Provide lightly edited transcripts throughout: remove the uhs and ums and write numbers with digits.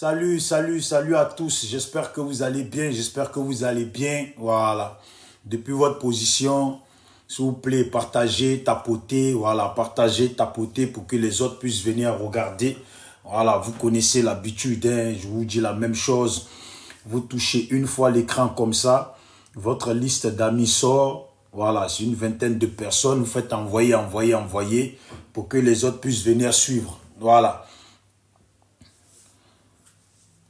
Salut à tous. J'espère que vous allez bien. Voilà. Depuis votre position, s'il vous plaît, partagez, tapotez. Voilà, partagez, tapotez pour que les autres puissent venir regarder. Voilà, vous connaissez l'habitude, hein, je vous dis la même chose. Vous touchez une fois l'écran comme ça, votre liste d'amis sort. Voilà, c'est une vingtaine de personnes. Vous faites envoyer pour que les autres puissent venir suivre. Voilà.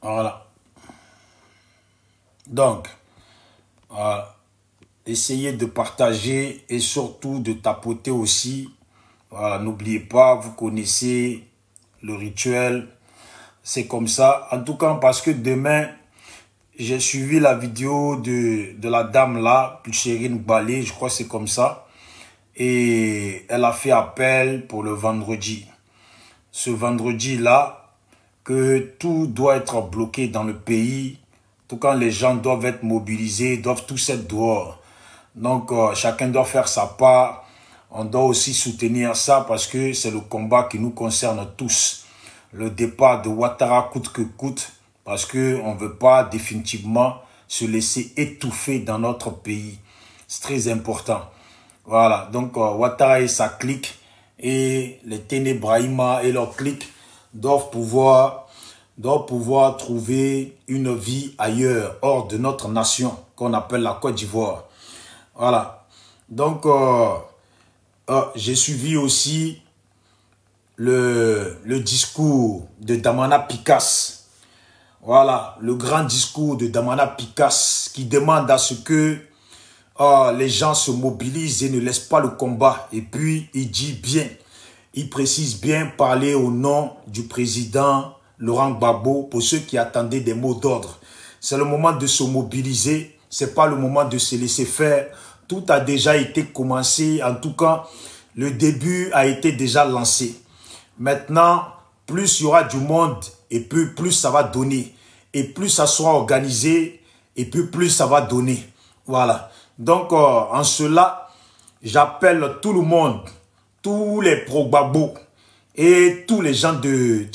Voilà. Donc, voilà. Essayez de partager et surtout de tapoter aussi. Voilà, n'oubliez pas, vous connaissez le rituel. C'est comme ça. En tout cas, parce que demain, j'ai suivi la vidéo de la dame là, Pulcherine Balé, je crois que c'est comme ça. Et elle a fait appel pour le vendredi. Ce vendredi-là, que tout doit être bloqué dans le pays. En tout cas, les gens doivent être mobilisés, doivent tous être dehors. Donc, chacun doit faire sa part. On doit aussi soutenir ça parce que c'est le combat qui nous concerne tous. Le départ de Ouattara coûte que coûte parce qu'on ne veut pas définitivement se laisser étouffer dans notre pays. C'est très important. Voilà, donc Ouattara et sa clique et les Ténébrahima et leur clique doivent pouvoir trouver une vie ailleurs, hors de notre nation, qu'on appelle la Côte d'Ivoire. Voilà. Donc, j'ai suivi aussi le discours de Damana Picasse. Voilà, le grand discours de Damana Picasse qui demande à ce que les gens se mobilisent et ne laissent pas le combat. Et puis, il dit bien, il précise bien parler au nom du président Laurent Gbagbo pour ceux qui attendaient des mots d'ordre. C'est le moment de se mobiliser, c'est pas le moment de se laisser faire. Tout a déjà été commencé, en tout cas, le début a été déjà lancé. Maintenant, plus il y aura du monde et puis plus ça va donner. Et plus ça sera organisé et puis plus ça va donner. Voilà. Donc, en cela, j'appelle tout le monde, tous les pro-Gbagbo et tous les gens de...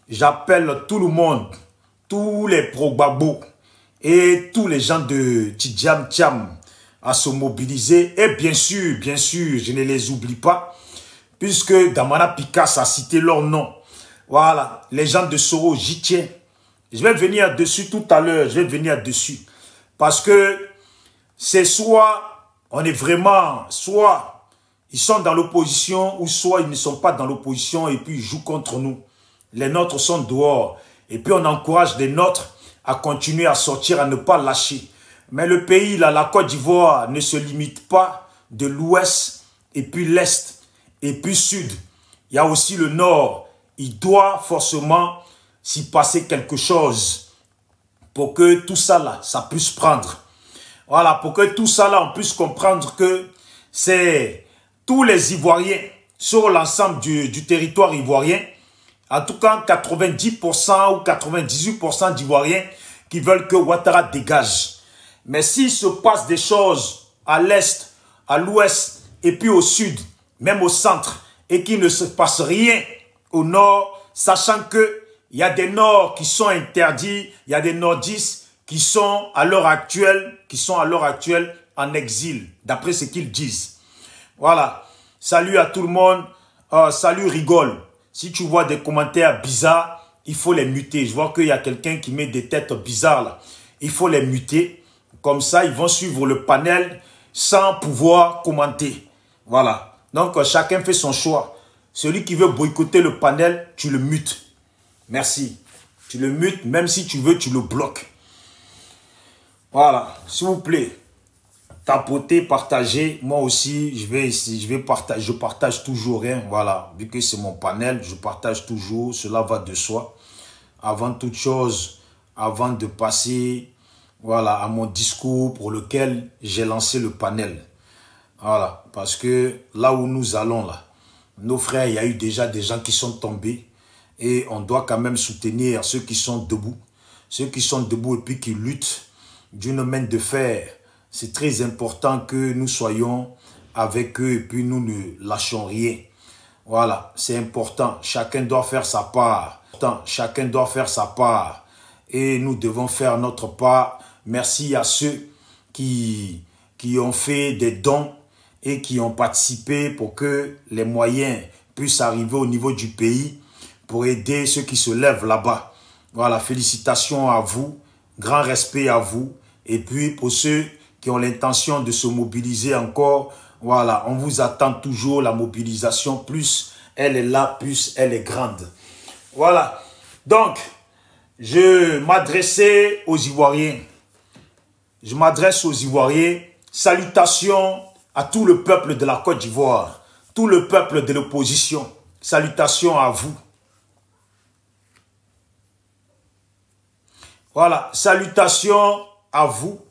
J'appelle tout le monde, tous les pro-Gbagbo et tous les gens de Tidjam Tiam à se mobiliser. Et bien sûr, je ne les oublie pas, puisque Damana Picasse a cité leur nom. Voilà, les gens de Soro, j'y tiens. Je vais venir dessus tout à l'heure, parce que c'est soit, on est vraiment, soit ils sont dans l'opposition, ou soit ils ne sont pas dans l'opposition et puis ils jouent contre nous. Les nôtres sont dehors. Et puis on encourage les nôtres à continuer à sortir, à ne pas lâcher. Mais le pays, là, la Côte d'Ivoire, ne se limite pas de l'ouest et puis l'est et puis sud. Il y a aussi le nord. Il doit forcément s'y passer quelque chose pour que tout ça, là, ça puisse prendre. Voilà, pour que tout ça, là, on puisse comprendre que c'est tous les Ivoiriens sur l'ensemble du territoire ivoirien. En tout cas, 90% ou 98% d'Ivoiriens qui veulent que Ouattara dégage. Mais s'il se passe des choses à l'est, à l'ouest et puis au sud, même au centre, et qu'il ne se passe rien au nord, sachant qu'il y a des nords qui sont interdits, il y a des nordistes qui sont à l'heure actuelle, en exil, d'après ce qu'ils disent. Voilà. Salut à tout le monde. Salut Rigole. Si tu vois des commentaires bizarres, il faut les muter. Je vois qu'il y a quelqu'un qui met des têtes bizarres là. Il faut les muter. Comme ça, ils vont suivre le panel sans pouvoir commenter. Voilà. Donc, chacun fait son choix. Celui qui veut boycotter le panel, tu le mutes. Merci. Tu le mutes, même si tu veux, tu le bloques. Voilà. S'il vous plaît. Tapotez, partagez. Moi aussi, je partage toujours rien. Voilà, vu que c'est mon panel, je partage toujours. Cela va de soi. Avant toute chose, avant de passer, voilà, à mon discours pour lequel j'ai lancé le panel. Voilà, parce que là où nous allons là, nos frères, il y a eu déjà des gens qui sont tombés et on doit quand même soutenir ceux qui sont debout. Ceux qui sont debout et puis qui luttent d'une main de fer. C'est très important que nous soyons avec eux et puis nous ne lâchons rien. Voilà, c'est important. Chacun doit faire sa part. Chacun doit faire sa part. et nous devons faire notre part. Merci à ceux qui ont fait des dons et qui ont participé pour que les moyens puissent arriver au niveau du pays pour aider ceux qui se lèvent là-bas. Voilà, félicitations à vous, grand respect à vous. Et puis pour ceux qui ont l'intention de se mobiliser encore, voilà, on vous attend toujours, la mobilisation, plus elle est là, plus elle est grande. Voilà, donc je m'adressais aux Ivoiriens. Je m'adresse aux Ivoiriens. Salutations à tout le peuple de la Côte d'Ivoire, tout le peuple de l'opposition. Salutations à vous. Voilà, salutations à vous.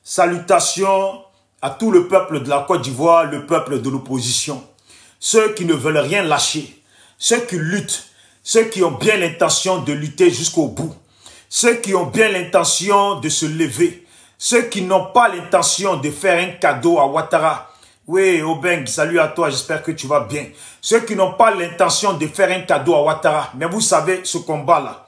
Salutations à tout le peuple de la Côte d'Ivoire, le peuple de l'opposition. Ceux qui ne veulent rien lâcher, ceux qui luttent, ceux qui ont bien l'intention de lutter jusqu'au bout, ceux qui ont bien l'intention de se lever, ceux qui n'ont pas l'intention de faire un cadeau à Ouattara. Oui, Obeng, salut à toi, j'espère que tu vas bien. Ceux qui n'ont pas l'intention de faire un cadeau à Ouattara. Mais vous savez, ce combat-là,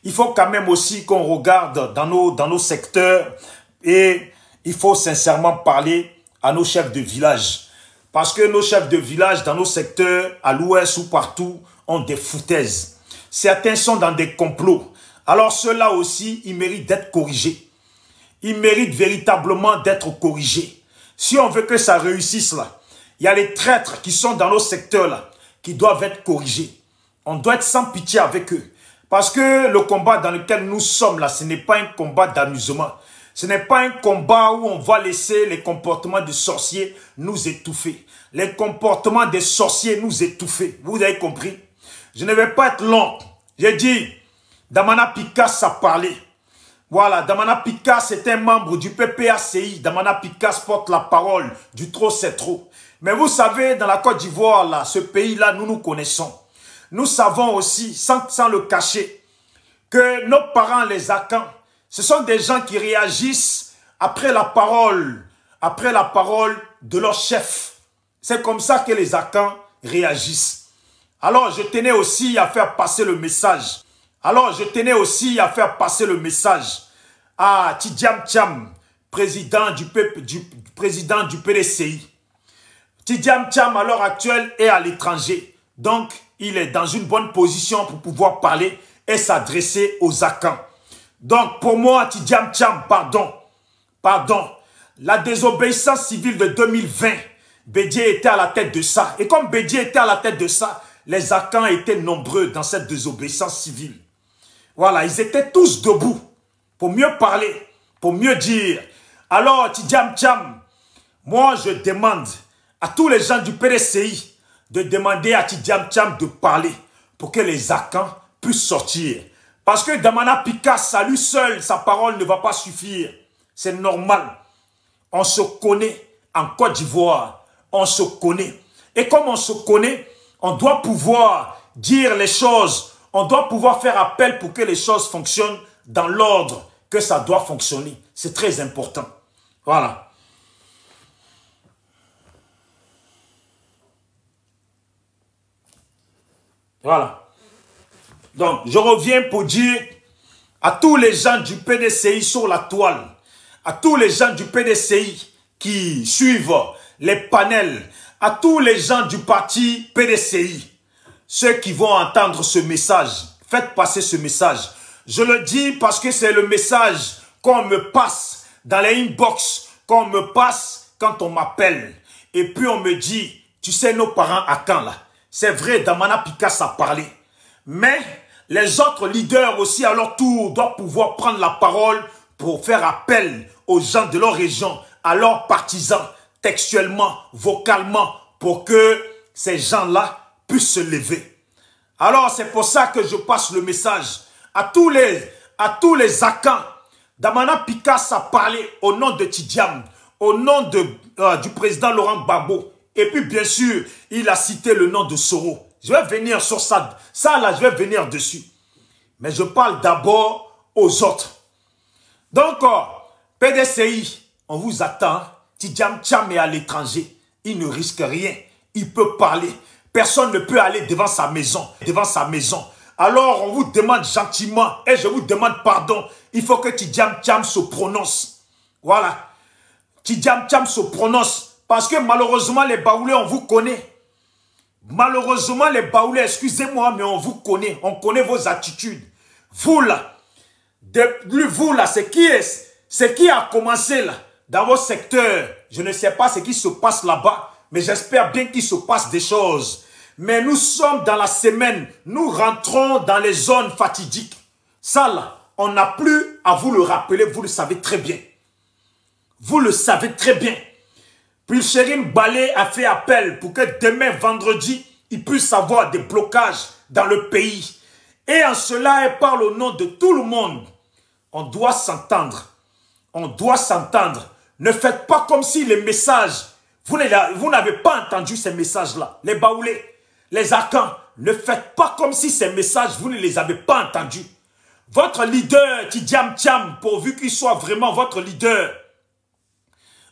il faut quand même aussi qu'on regarde dans nos secteurs et il faut sincèrement parler à nos chefs de village. Parce que nos chefs de village dans nos secteurs, à l'ouest ou partout, ont des foutaises. Certains sont dans des complots. Alors ceux-là aussi, ils méritent d'être corrigés. Ils méritent véritablement d'être corrigés. Si on veut que ça réussisse là, il y a les traîtres qui sont dans nos secteurs là, qui doivent être corrigés. On doit être sans pitié avec eux. Parce que le combat dans lequel nous sommes là, ce n'est pas un combat d'amusement. Ce n'est pas un combat où on va laisser les comportements des sorciers nous étouffer. Les comportements des sorciers nous étouffer. Vous avez compris? Je ne vais pas être long. J'ai dit, Damana Picasse a parlé. Voilà, Damana Picasse est un membre du PPACI. Damana Picasse porte la parole du trop c'est trop. Mais vous savez, dans la Côte d'Ivoire, là, ce pays-là, nous nous connaissons. Nous savons aussi, sans le cacher, que nos parents, les Akans, ce sont des gens qui réagissent après la parole de leur chef. C'est comme ça que les Akans réagissent. Alors, je tenais aussi à faire passer le message. À Tidjam Tcham, président du PDCI. Tidjam Tcham, à l'heure actuelle, est à l'étranger. Donc, il est dans une bonne position pour pouvoir parler et s'adresser aux Akans. Donc, pour moi, Tidjam Tcham, pardon, la désobéissance civile de 2020, Bédié était à la tête de ça. Et comme Bédié était à la tête de ça, les Akans étaient nombreux dans cette désobéissance civile. Voilà, ils étaient tous debout pour mieux parler, pour mieux dire. Alors, Tidjam Tcham, moi, je demande à tous les gens du PDCI de demander à Tidjam Tcham de parler pour que les Akans puissent sortir. Parce que Damana Picasse, à lui seul, sa parole ne va pas suffire. C'est normal. On se connaît en Côte d'Ivoire. On se connaît. Et comme on se connaît, on doit pouvoir dire les choses. On doit pouvoir faire appel pour que les choses fonctionnent dans l'ordre que ça doit fonctionner. C'est très important. Voilà. Voilà. Donc, je reviens pour dire à tous les gens du PDCI sur la toile, à tous les gens du PDCI qui suivent les panels, à tous les gens du parti PDCI, ceux qui vont entendre ce message, faites passer ce message. Je le dis parce que c'est le message qu'on me passe dans les inbox, qu'on me passe quand on m'appelle. Et puis on me dit, tu sais nos parents à quand là? C'est vrai, Damana Picasse a parlé. Mais les autres leaders aussi à leur tour doivent pouvoir prendre la parole pour faire appel aux gens de leur région, à leurs partisans, textuellement, vocalement, pour que ces gens-là puissent se lever. Alors c'est pour ça que je passe le message à tous les Akans. Damana Picasse a parlé au nom de Tidjam, au nom du président Laurent Gbagbo. Et puis bien sûr, il a cité le nom de Soro. Je vais venir sur ça. Ça là, je vais venir dessus. Mais je parle d'abord aux autres. Donc, PDCI, on vous attend. Tidjam Tcham est à l'étranger. Il ne risque rien. Il peut parler. Personne ne peut aller devant sa maison. Alors on vous demande gentiment et je vous demande pardon. Il faut que Tidjam Thiam se prononce. Voilà. Tidjam Thiam se prononce. Parce que malheureusement les Baoulés, on vous connaît. Malheureusement les Baoulés, excusez-moi, mais on vous connaît. On connaît vos attitudes. Vous là, c'est qui a commencé là, dans vos secteurs. Je ne sais pas ce qui se passe là-bas, mais j'espère bien qu'il se passe des choses. Mais nous sommes dans la semaine, nous rentrons dans les zones fatidiques. Ça là, on n'a plus à vous le rappeler, vous le savez très bien. Vous le savez très bien. Puis Chérine Balé a fait appel pour que demain, vendredi, il puisse avoir des blocages dans le pays. Et en cela, elle parle au nom de tout le monde. On doit s'entendre. On doit s'entendre. Ne faites pas comme si les messages, vous n'avez pas entendu ces messages-là. Les Baoulés, les Akans, ne faites pas comme si ces messages, vous ne les avez pas entendus. Votre leader, Tidjam Thiam, pourvu qu'il soit vraiment votre leader.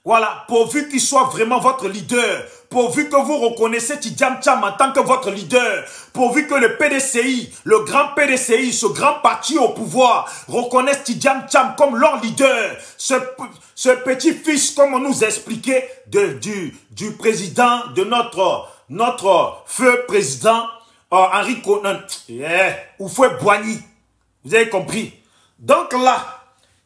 Voilà, pourvu qu'il soit vraiment votre leader, pourvu que vous reconnaissez Tidjam Thiam en tant que votre leader, pourvu que le PDCI, le grand PDCI, ce grand parti au pouvoir, reconnaisse Tidjam Thiam comme leur leader, ce petit-fils, comme on nous expliquait, du président, de notre feu président, Henri Konan, Oufoué Boigny. Vous avez compris? Donc là,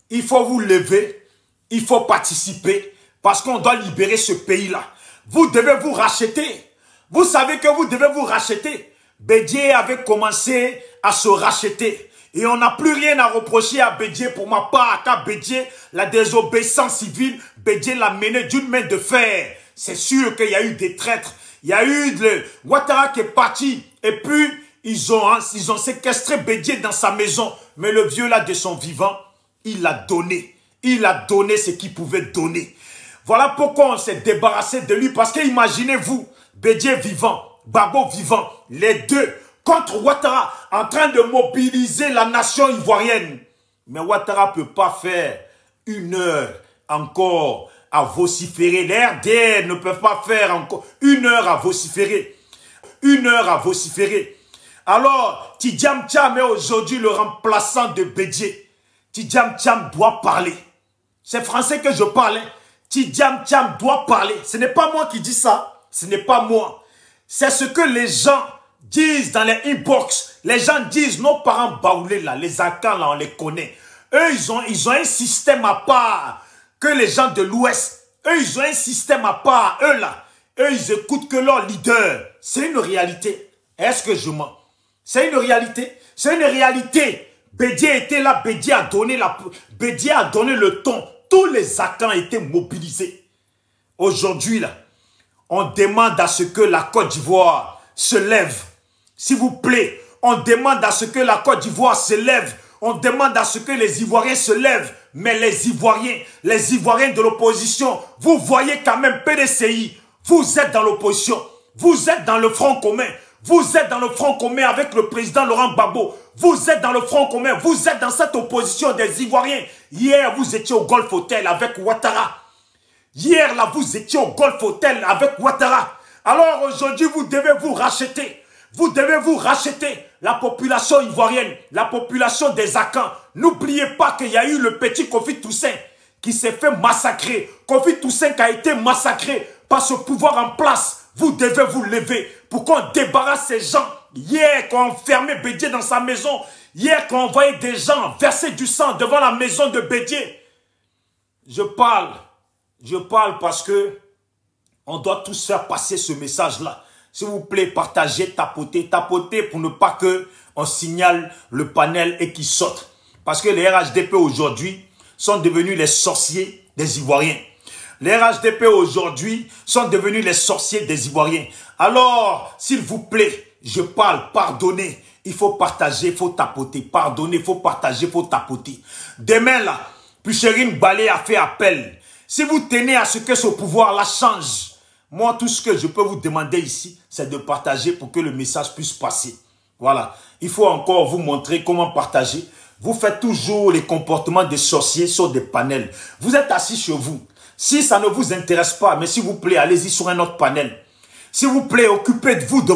il faut vous lever, il faut participer, parce qu'on doit libérer ce pays-là. Vous devez vous racheter. Vous savez que vous devez vous racheter. Bédié avait commencé à se racheter. Et on n'a plus rien à reprocher à Bédié pour ma part. Car Bédié, la désobéissance civile, Bédié l'a mené d'une main de fer. C'est sûr qu'il y a eu des traîtres. Il y a eu le Ouattara qui est parti. Et puis, ils ont séquestré Bédié dans sa maison. Mais le vieux là, de son vivant, il a donné. Il a donné ce qu'il pouvait donner. Voilà pourquoi on s'est débarrassé de lui. Parce que imaginez-vous, Bédié vivant, Gbagbo vivant, les deux contre Ouattara, en train de mobiliser la nation ivoirienne. Mais Ouattara ne peut pas faire 1 heure encore à vociférer. Les RDR ne peuvent pas faire encore 1 heure à vociférer. 1 heure à vociférer. Alors, Tidjam Thiam est aujourd'hui le remplaçant de Bédié. Tidjam Thiam doit parler. C'est français que je parle. Tidjam Thiam doit parler. Ce n'est pas moi qui dis ça. Ce n'est pas moi. C'est ce que les gens disent dans les inbox. Les gens disent, nos parents baoulés là, les Akans là, on les connaît. Eux, ils ont un système à part que les gens de l'Ouest. Eux, ils ont un système à part. Eux là, eux, ils écoutent que leur leader. C'est une réalité. Est-ce que je mens? C'est une réalité. C'est une réalité. Bédié était là, Bédié a donné le ton. Tous les Akans étaient mobilisés. Aujourd'hui, là, on demande à ce que la Côte d'Ivoire se lève. S'il vous plaît, on demande à ce que la Côte d'Ivoire se lève. On demande à ce que les Ivoiriens se lèvent. Mais les Ivoiriens de l'opposition, vous voyez quand même PDCI, vous êtes dans l'opposition. Vous êtes dans le Front commun. Vous êtes dans le Front commun avec le président Laurent Gbagbo. Vous êtes dans le Front commun. Vous êtes dans cette opposition des Ivoiriens. Hier, vous étiez au Golf Hotel avec Ouattara. Hier, là, vous étiez au Golf Hotel avec Ouattara. Alors aujourd'hui, vous devez vous racheter. Vous devez vous racheter. La population ivoirienne, la population des Akans. N'oubliez pas qu'il y a eu le petit Kofi Toussaint qui s'est fait massacrer. Kofi Toussaint qui a été massacré par ce pouvoir en place. Vous devez vous lever pour qu'on débarrasse ces gens. Hier, quand on fermait Bédié dans sa maison, hier, quand on voyait des gens verser du sang devant la maison de Bédié, je parle parce que on doit tous faire passer ce message-là. S'il vous plaît, partagez, tapotez pour ne pas que on signale le panel et qu'il saute. Parce que les RHDP aujourd'hui sont devenus les sorciers des Ivoiriens. Les RHDP aujourd'hui sont devenus les sorciers des Ivoiriens. Alors, s'il vous plaît, je parle, pardonnez. Il faut partager, il faut tapoter. Pardonnez, il faut partager, il faut tapoter. Demain là, puis Chérine Balé a fait appel. Si vous tenez à ce que ce pouvoir-là change, moi, tout ce que je peux vous demander ici, c'est de partager pour que le message puisse passer. Voilà. Il faut encore vous montrer comment partager. Vous faites toujours les comportements des sorciers sur des panels. Vous êtes assis chez vous. Si ça ne vous intéresse pas, mais s'il vous plaît, allez-y sur un autre panel. S'il vous plaît, occupez-vous de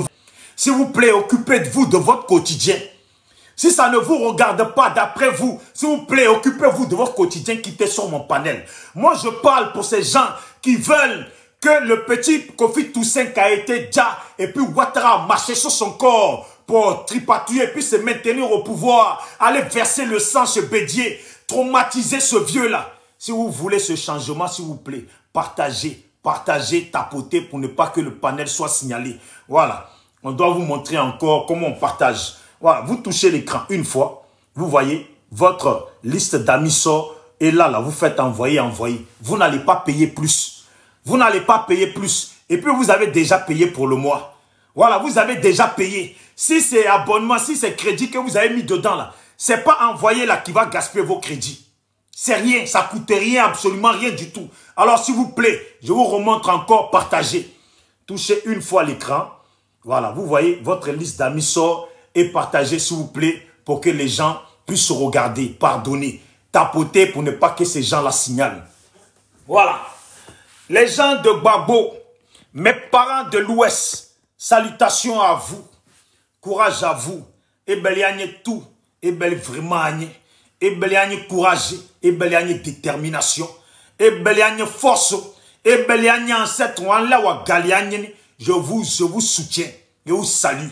votre quotidien. Si ça ne vous regarde pas, d'après vous, s'il vous plaît, occupez-vous de votre quotidien, quittez sur mon panel. Moi, je parle pour ces gens qui veulent que le petit Kofi Toussaint qui a été déjà, et puis Ouattara a marché sur son corps pour tripatouiller, puis se maintenir au pouvoir, aller verser le sang chez Bédier, traumatiser ce vieux-là. Si vous voulez ce changement, s'il vous plaît, partagez, tapotez pour ne pas que le panel soit signalé. Voilà, on doit vous montrer encore comment on partage. Voilà, vous touchez l'écran une fois, vous voyez, votre liste d'amis sort, et là, vous faites envoyer. Vous n'allez pas payer plus. Vous n'allez pas payer plus. Et puis, vous avez déjà payé pour le mois. Voilà, vous avez déjà payé. Si c'est abonnement, si c'est crédit que vous avez mis dedans, là, c'est pas envoyer là qui va gaspiller vos crédits. C'est rien, ça coûte rien, absolument rien du tout. Alors, s'il vous plaît, je vous remontre encore, partagez. Touchez une fois l'écran. Voilà, vous voyez, votre liste d'amis sort et partagez, s'il vous plaît, pour que les gens puissent regarder, pardonner, tapoter pour ne pas que ces gens la signalent. Voilà. Les gens de Gbagbo, mes parents de l'Ouest, salutations à vous, courage à vous, et beliagne tout, et bel vraiment, et beliagne courage, et beliagne détermination, et beliagne force, et beliagne ancêtre, je vous soutiens, je vous salue.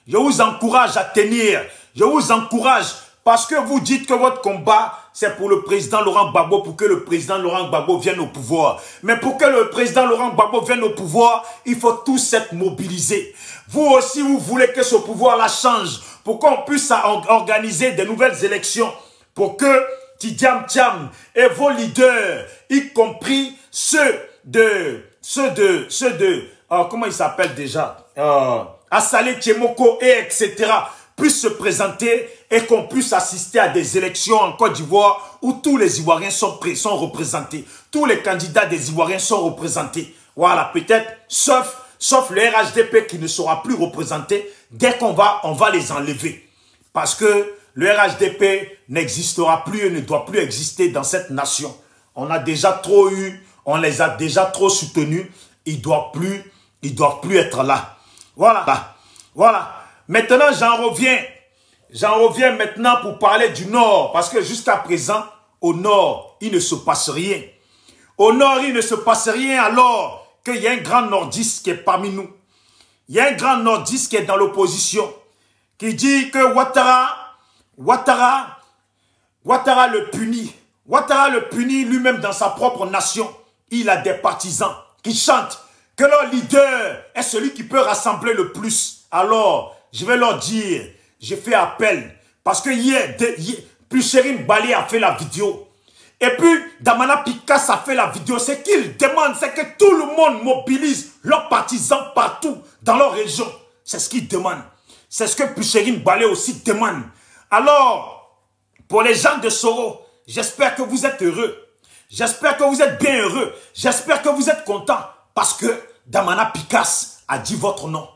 Je vous encourage à tenir, je vous encourage parce que vous dites que votre combat, c'est pour le président Laurent Gbagbo, pour que le président Laurent Gbagbo vienne au pouvoir. Mais pour que le président Laurent Gbagbo vienne au pouvoir, il faut tous être mobilisés. Vous aussi, vous voulez que ce pouvoir-là change, pour qu'on puisse organiser de nouvelles élections, pour que Tidiam Thiam et vos leaders, y compris comment il s'appelle déjà Assalé Tchemoko et etc. puissent se présenter et qu'on puisse assister à des élections en Côte d'Ivoire où tous les Ivoiriens sont représentés. Tous les candidats des Ivoiriens sont représentés. Voilà, peut-être, sauf le RHDP qui ne sera plus représenté dès qu'on va les enlever. Parce que le RHDP n'existera plus et ne doit plus exister dans cette nation. On a déjà trop eu, on les a déjà trop soutenus. Ils doivent plus être là. Voilà, voilà. Maintenant, j'en reviens maintenant pour parler du Nord, parce que jusqu'à présent, au Nord, il ne se passe rien. Au Nord, il ne se passe rien alors qu'il y a un grand nordiste qui est parmi nous. Il y a un grand nordiste qui est dans l'opposition, qui dit que Ouattara le punit. Ouattara le punit lui-même dans sa propre nation. Il a des partisans qui chantent que leur leader est celui qui peut rassembler le plus. Alors, je vais leur dire, j'ai fait appel. Parce que hier Puchérine Balé a fait la vidéo. Et puis, Damana Picasso a fait la vidéo. C'est qu'il demande, c'est que tout le monde mobilise leurs partisans partout dans leur région. C'est ce qu'ils demandent. C'est ce que Puchérine Balé aussi demande. Alors, pour les gens de Soro, j'espère que vous êtes heureux. J'espère que vous êtes bien heureux. J'espère que vous êtes contents. Parce que Damana Picasso a dit votre nom.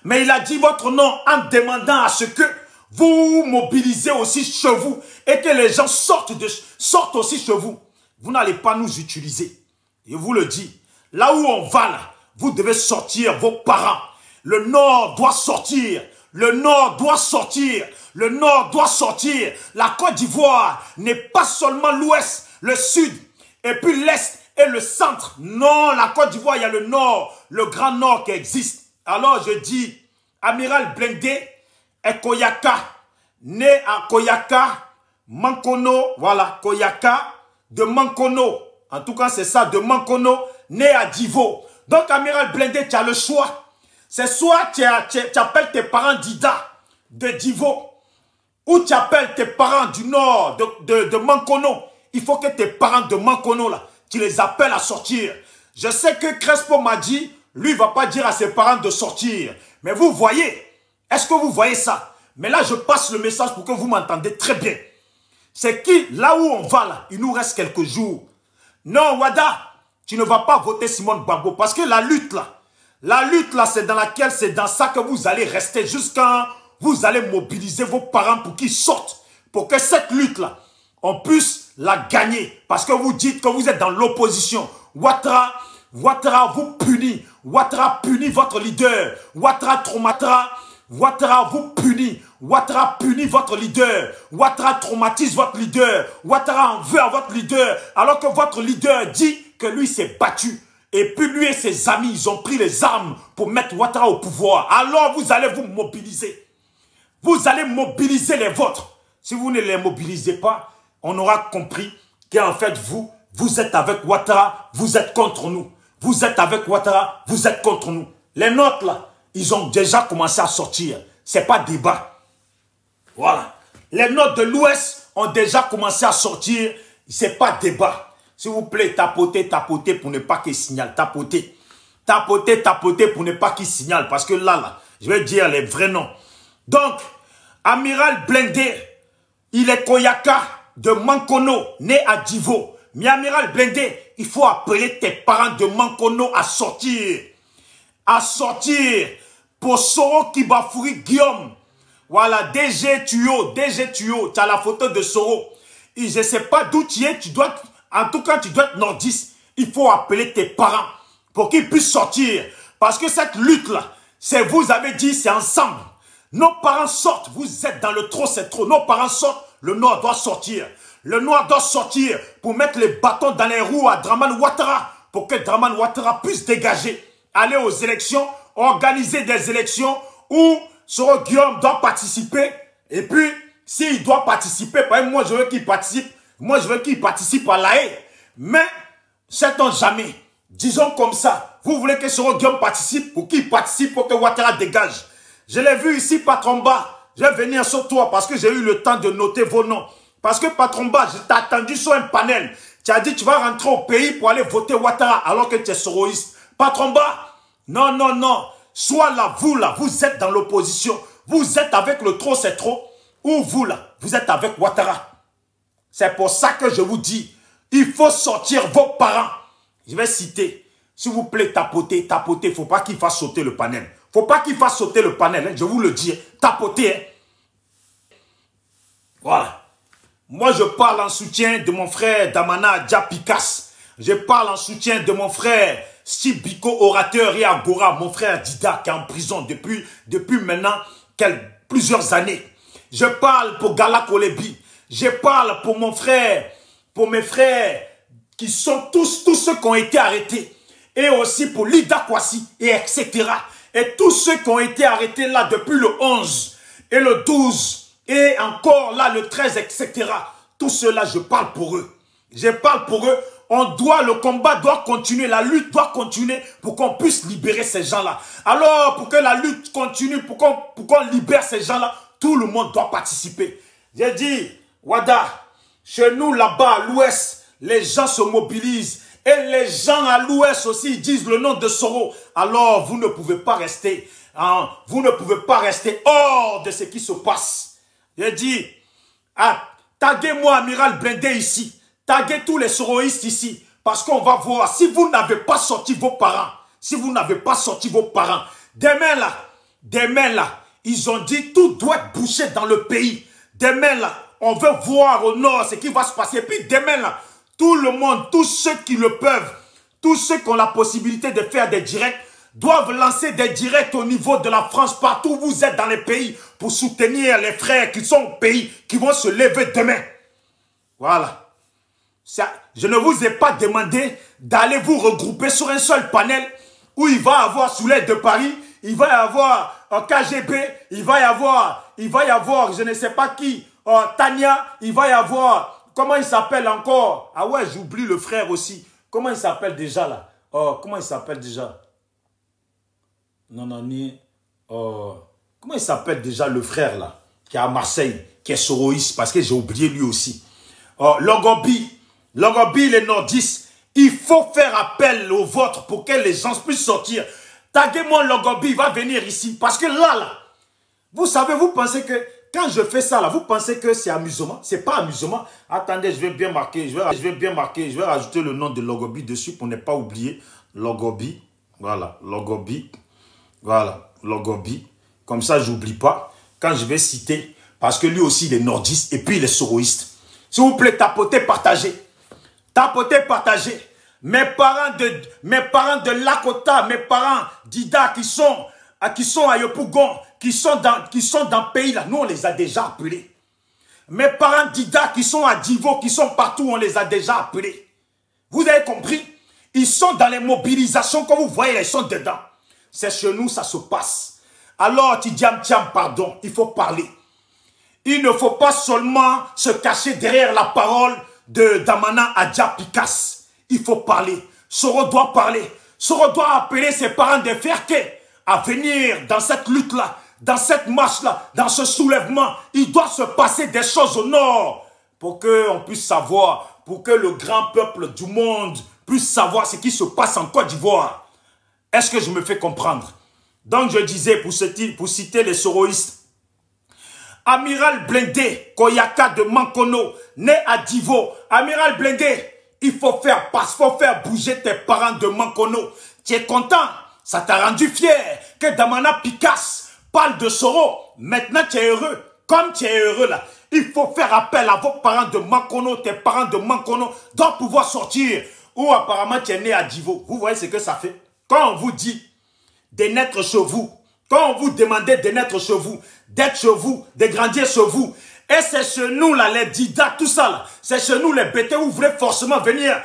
Mais il a dit votre nom en demandant à ce que vous mobilisez aussi chez vous et que les gens sortent aussi chez vous. Vous n'allez pas nous utiliser. Je vous le dis. Là où on va, là, vous devez sortir vos parents. Le Nord doit sortir. Le Nord doit sortir. Le Nord doit sortir. La Côte d'Ivoire n'est pas seulement l'Ouest, le Sud et puis l'Est. Et le centre, non, la Côte d'Ivoire, il y a le Nord, le Grand Nord qui existe. Alors je dis, Amiral Blindé est Koyaka, né à Koyaka, Mankono, voilà, Koyaka de Mankono. En tout cas, c'est ça, de Mankono, né à Divo. Donc, Amiral Blindé, tu as le choix. C'est soit tu appelles tes parents d'Ida, de Divo, ou tu appelles tes parents du Nord, de Mankono. Il faut que tes parents de Mankono, là, tu les appelles à sortir. Je sais que Crespo m'a dit, lui, il ne va pas dire à ses parents de sortir. Mais vous voyez, est-ce que vous voyez ça? Mais là, je passe le message pour que vous m'entendez très bien. C'est qui, là où on va, là, il nous reste quelques jours. Non, Wada, tu ne vas pas voter Simone Gbagbo parce que la lutte, là, c'est dans ça que vous allez rester jusqu'à vous allez mobiliser vos parents pour qu'ils sortent. Pour que cette lutte-là, on puisse la gagner. Parce que vous dites que vous êtes dans l'opposition. Ouattara vous punit. Ouattara punit votre leader. Ouattara vous punit. Ouattara punit votre leader. Ouattara traumatise votre leader. Ouattara en veut à votre leader. Alors que votre leader dit que lui s'est battu. Et puis lui et ses amis, ils ont pris les armes pour mettre Ouattara au pouvoir. Alors vous allez vous mobiliser. Vous allez mobiliser les vôtres. Si vous ne les mobilisez pas, on aura compris qu'en fait vous êtes avec Ouattara, vous êtes contre nous. Vous êtes avec Ouattara, vous êtes contre nous. Les nôtres là, ils ont déjà commencé à sortir. C'est pas débat. Voilà. Les notes de l'Ouest ont déjà commencé à sortir. C'est pas débat. S'il vous plaît, tapotez, tapotez pour ne pas qu'il signale. Tapotez. Tapotez, tapotez pour ne pas qu'il signale. Parce que là, je vais dire les vrais noms. Donc, Amiral Blindé, il est Koyaka de Mankono, né à Divo. Mais Amiral Blindé, il faut appeler tes parents de Mankono à sortir. À sortir. Pour Soro Kibafouri Guillaume. Voilà, DG Tuyo, tu as la photo de Soro. Et je ne sais pas d'où tu es, en tout cas, tu dois être nordiste. Il faut appeler tes parents pour qu'ils puissent sortir. Parce que cette lutte-là, vous avez dit, c'est ensemble. Nos parents sortent, vous êtes dans le trop, c'est trop. Nos parents sortent, le Nord doit sortir. Le Nord doit sortir pour mettre les bâtons dans les roues à Dramane Ouattara, pour que Dramane Ouattara puisse dégager, aller aux élections, organiser des élections où Soro Guillaume doit participer. Et puis, s'il doit participer, par exemple, moi je veux qu'il participe. Moi je veux qu'il participe à la haie. Mais, sait-on jamais. Disons comme ça. Vous voulez que Soro Guillaume participe pour qu'il participe pour que Ouattara dégage. Je l'ai vu ici, Patron Ba. Je vais venir sur toi parce que j'ai eu le temps de noter vos noms. Parce que Patron Ba, je t'ai attendu sur un panel. Tu as dit tu vas rentrer au pays pour aller voter Ouattara alors que tu es soroïste. Patron Ba, non, non, non. Soit là, vous êtes dans l'opposition. Vous êtes avec le trop, c'est trop. Ou vous là, vous êtes avec Ouattara. C'est pour ça que je vous dis, il faut sortir vos parents. Je vais citer, s'il vous plaît, tapotez, tapotez. Il ne faut pas qu'il fasse sauter le panel. Il ne faut pas qu'il fasse sauter le panel, hein, je vous le dis. Tapotez. Hein. Voilà. Moi, je parle en soutien de mon frère Damana Diapikas. Je parle en soutien de mon frère Sibiko Orateur et Agora, mon frère Dida qui est en prison depuis maintenant plusieurs années. Je parle pour Gala Kolebi. Je parle pour mon frère, pour mes frères qui sont tous ceux qui ont été arrêtés. Et aussi pour Lida Kwasi et etc. Et tous ceux qui ont été arrêtés là depuis le 11 et le 12 et encore là le 13 etc. Tout cela je parle pour eux. Je parle pour eux. Le combat doit continuer, la lutte doit continuer pour qu'on puisse libérer ces gens-là. Alors, pour que la lutte continue, pour qu'on libère ces gens-là, tout le monde doit participer. J'ai dit, Wada, chez nous là-bas à l'ouest, les gens se mobilisent. Et les gens à l'ouest aussi disent le nom de Soro. Alors, vous ne pouvez pas rester, hein, vous ne pouvez pas rester hors de ce qui se passe. J'ai dit, taguez-moi Amiral Blindé ici. Taguez tous les soroïstes ici. Parce qu'on va voir, si vous n'avez pas sorti vos parents, demain là, ils ont dit tout doit être bouché dans le pays. Demain là, on veut voir au nord ce qui va se passer. Et puis demain là, tout le monde, tous ceux qui le peuvent, tous ceux qui ont la possibilité de faire des directs, doivent lancer des directs au niveau de la France, partout où vous êtes dans les pays, pour soutenir les frères qui sont au pays, qui vont se lever demain. Voilà. Je ne vous ai pas demandé d'aller vous regrouper sur un seul panel où il va y avoir Souley de Paris, il va y avoir KGB, il va y avoir, je ne sais pas qui, Tania, il va y avoir, comment il s'appelle encore? Ah ouais, j'oublie le frère aussi. Comment il s'appelle déjà là? Comment il s'appelle déjà? Comment il s'appelle déjà le frère là, qui est à Marseille, qui est soroïste, parce que j'ai oublié lui aussi. Logobi, les nordistes, il faut faire appel au vote pour que les gens puissent sortir. Taguez-moi Logobi, il va venir ici. Parce que là, vous savez, vous pensez que quand je fais ça là, vous pensez que c'est amusement. C'est pas amusement. Attendez, je vais bien marquer, je vais rajouter le nom de Logobi dessus pour ne pas oublier. Logobi, voilà, Logobi, voilà, Logobi. Comme ça, j'oublie pas quand je vais citer, parce que lui aussi, il est nordiste et puis il est soroïste. S'il vous plaît, tapotez, partagez. Tapotez, partagez. Mes parents de Lakota, mes parents d'Ida qui sont à Yopougon, qui sont dans le pays là, nous on les a déjà appelés. Mes parents Dida qui sont à Divo, qui sont partout, on les a déjà appelés. Vous avez compris? Ils sont dans les mobilisations, comme vous voyez, ils sont dedans. C'est chez nous, ça se passe. Alors, Tidiam Tiam, pardon, il faut parler. Il ne faut pas seulement se cacher derrière la parole de Damana Adja Pikas. Il faut parler. Soro doit parler. Soro doit appeler ses parents de Ferké à venir dans cette lutte-là, dans cette marche-là, dans ce soulèvement. Il doit se passer des choses au nord pour qu'on puisse savoir, pour que le grand peuple du monde puisse savoir ce qui se passe en Côte d'Ivoire. Est-ce que je me fais comprendre? Donc je disais, pour citer les soroïstes, Amiral Blindé, Koyaka de Mankono, né à Divo. Amiral Blindé, il faut faire bouger tes parents de Mankono. Tu es content? Ça t'a rendu fier que Damana Pikas parle de Soro. Maintenant, tu es heureux. Comme tu es heureux là, il faut faire appel à vos parents de Mankono. Tes parents de Mankono doivent pouvoir sortir. Ou apparemment, tu es né à Divo. Vous voyez ce que ça fait? Quand on vous dit de naître chez vous, quand on vous demandait de naître chez vous, d'être chez vous, de grandir chez vous, et c'est chez nous là, les Dida, tout ça là, c'est chez nous les bêtés, vous voulez forcément venir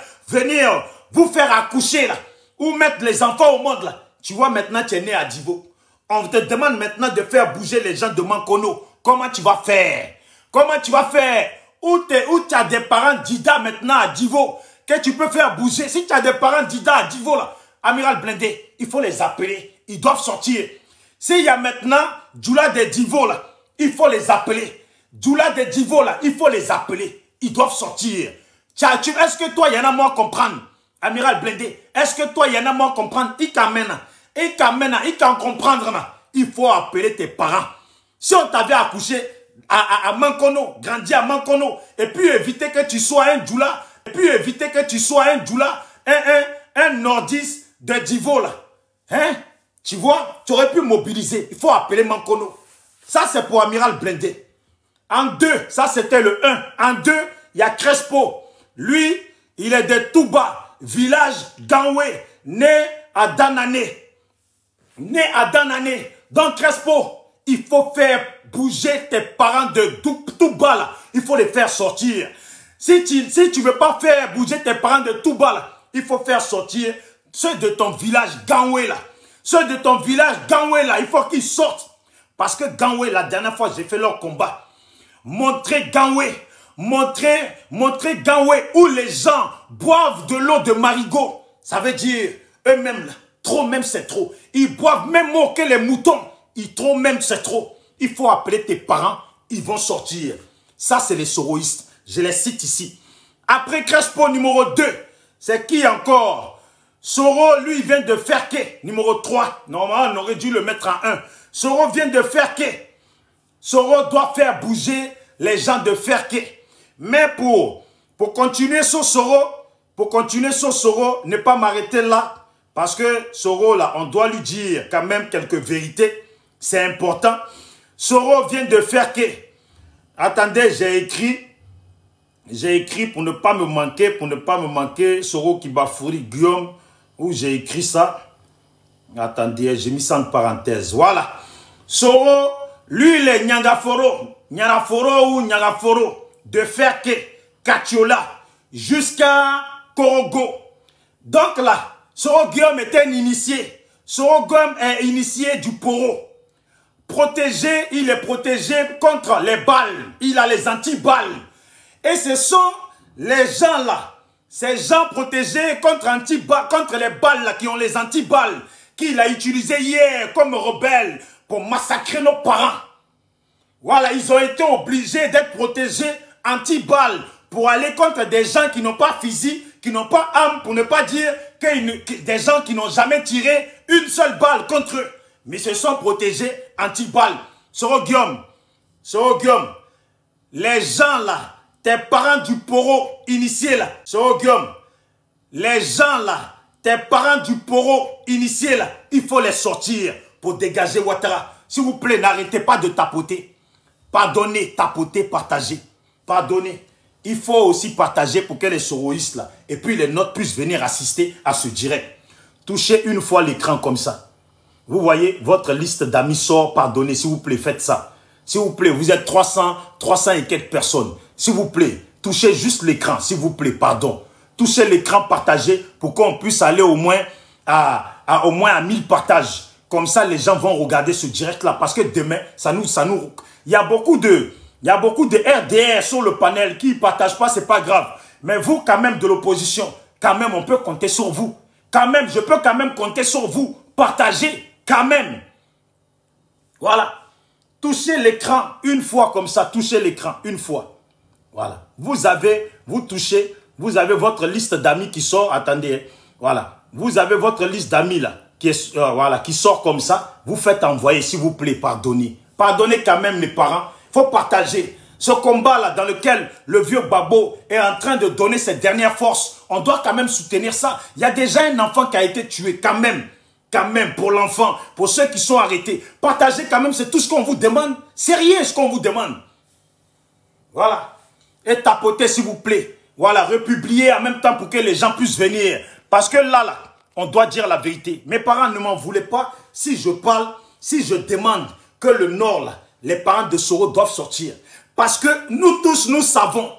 vous faire accoucher là, ou mettre les enfants au monde là. Tu vois, maintenant tu es né à Divo. On te demande maintenant de faire bouger les gens de Mankono. Comment tu vas faire? Comment tu vas faire? Où tu as des parents Dida maintenant à Divo, que tu peux faire bouger. Si tu as des parents Dida à Divo là, Amiral Blindé, il faut les appeler. Ils doivent sortir. S'il y a maintenant Djoula de Divo là, il faut les appeler. Djoula de Divo là, il faut les appeler. Ils doivent sortir. Est-ce que toi, il y en a moins à comprendre? Amiral Blindé, est-ce que toi, il y en a moins à comprendre? Il can comprendre. Il faut appeler tes parents. Si on t'avait accouché à Mankono, grandi à Mankono, et puis éviter que tu sois un Djoula, un nordiste de Divo là. Hein? Tu vois, tu aurais pu mobiliser. Il faut appeler Mankono. Ça, c'est pour Amiral Blindé. En 2, ça c'était le 1. En 2, il y a Crespo. Lui, il est de Touba, village Ganwe, né à Danané. Donc Crespo, il faut faire bouger tes parents de Touba là. Il faut les faire sortir. Si tu ne veux pas faire bouger tes parents de Touba là, il faut faire sortir ceux de ton village Ganwe là. Ceux de ton village Ganwe là, il faut qu'ils sortent. Parce que Ganwe, la dernière fois, j'ai fait leur combat. Montrer Ganwe Ganwe où les gens boivent de l'eau de marigot. Ça veut dire, eux-mêmes, trop même c'est trop. Ils boivent même moins que les moutons. Ils trop même c'est trop. Il faut appeler tes parents, ils vont sortir. Ça, c'est les soroïstes. Je les cite ici. Après Crespo, numéro 2, c'est qui encore? Soro, lui, vient de Ferké, numéro 3. Normalement, on aurait dû le mettre en 1. Soro vient de Ferké. Soro doit faire bouger les gens de Ferké. Mais pour continuer sur Soro, ne pas m'arrêter là, parce que Soro, là, on doit lui dire quand même quelques vérités. C'est important. Soro vient de Ferké. Attendez, j'ai écrit pour ne pas me manquer, Soro Kibafouri, Guillaume, où j'ai écrit ça. Attendez, j'ai mis ça en parenthèse. Voilà. Soro, lui, il est Nyangaforo de Ferké, Katiola, jusqu'à Korogo. Donc là, Soro Guillaume était un initié. Soro Guillaume est initié du Poro. Protégé, il est protégé contre les balles. Il a les anti-balles. Et ce sont les gens là, ces gens protégés contre les balles là, qui ont les anti-balles, qu'il a utilisé hier comme rebelles pour massacrer nos parents. Voilà, ils ont été obligés d'être protégés anti-balles pour aller contre des gens qui n'ont pas physique, qui n'ont pas âme, pour ne pas dire que des gens qui n'ont jamais tiré une seule balle contre eux. Mais se sont protégés anti-balles. Soro Guillaume, les gens là, tes parents du Poro initiés là, Soro Guillaume, les gens là, tes parents du Poro initiés là, il faut les sortir pour dégager Ouattara. S'il vous plaît, n'arrêtez pas de tapoter. Pardonnez, tapoter, partagez. Pardonnez. Il faut aussi partager pour que les soroïstes là, et puis les nôtres puissent venir assister à ce direct. Touchez une fois l'écran comme ça. Vous voyez, votre liste d'amis sort, pardonnez, s'il vous plaît, faites ça. S'il vous plaît, vous êtes 300 et quelques personnes. S'il vous plaît, touchez juste l'écran, s'il vous plaît, pardon. Touchez l'écran, partagez pour qu'on puisse aller au moins à 1000 partages. Comme ça, les gens vont regarder ce direct-là. Parce que demain, il y a beaucoup de RDR sur le panel qui ne partagent pas, c'est pas grave. Mais vous, quand même, de l'opposition, quand même, on peut compter sur vous. Quand même, je peux quand même compter sur vous. Partagez, quand même. Voilà. Touchez l'écran une fois comme ça. Touchez l'écran une fois. Voilà. Vous touchez, vous avez votre liste d'amis qui sort. Attendez, voilà. Vous avez votre liste d'amis là, qui sort comme ça. Vous faites envoyer, s'il vous plaît, pardonnez. Pardonnez quand même mes parents. Il faut partager. Ce combat-là dans lequel le vieux Babo est en train de donner ses dernières forces, on doit quand même soutenir ça. Il y a déjà un enfant qui a été tué, quand même, pour l'enfant, pour ceux qui sont arrêtés. Partagez quand même, c'est tout ce qu'on vous demande. C'est rien ce qu'on vous demande. Voilà. Et tapotez, s'il vous plaît. Voilà, republiez en même temps pour que les gens puissent venir. Parce que là, on doit dire la vérité. Mes parents ne m'en voulaient pas si je parle, si je demande que le Nord, là, les parents de Soro doivent sortir. Parce que nous tous, nous savons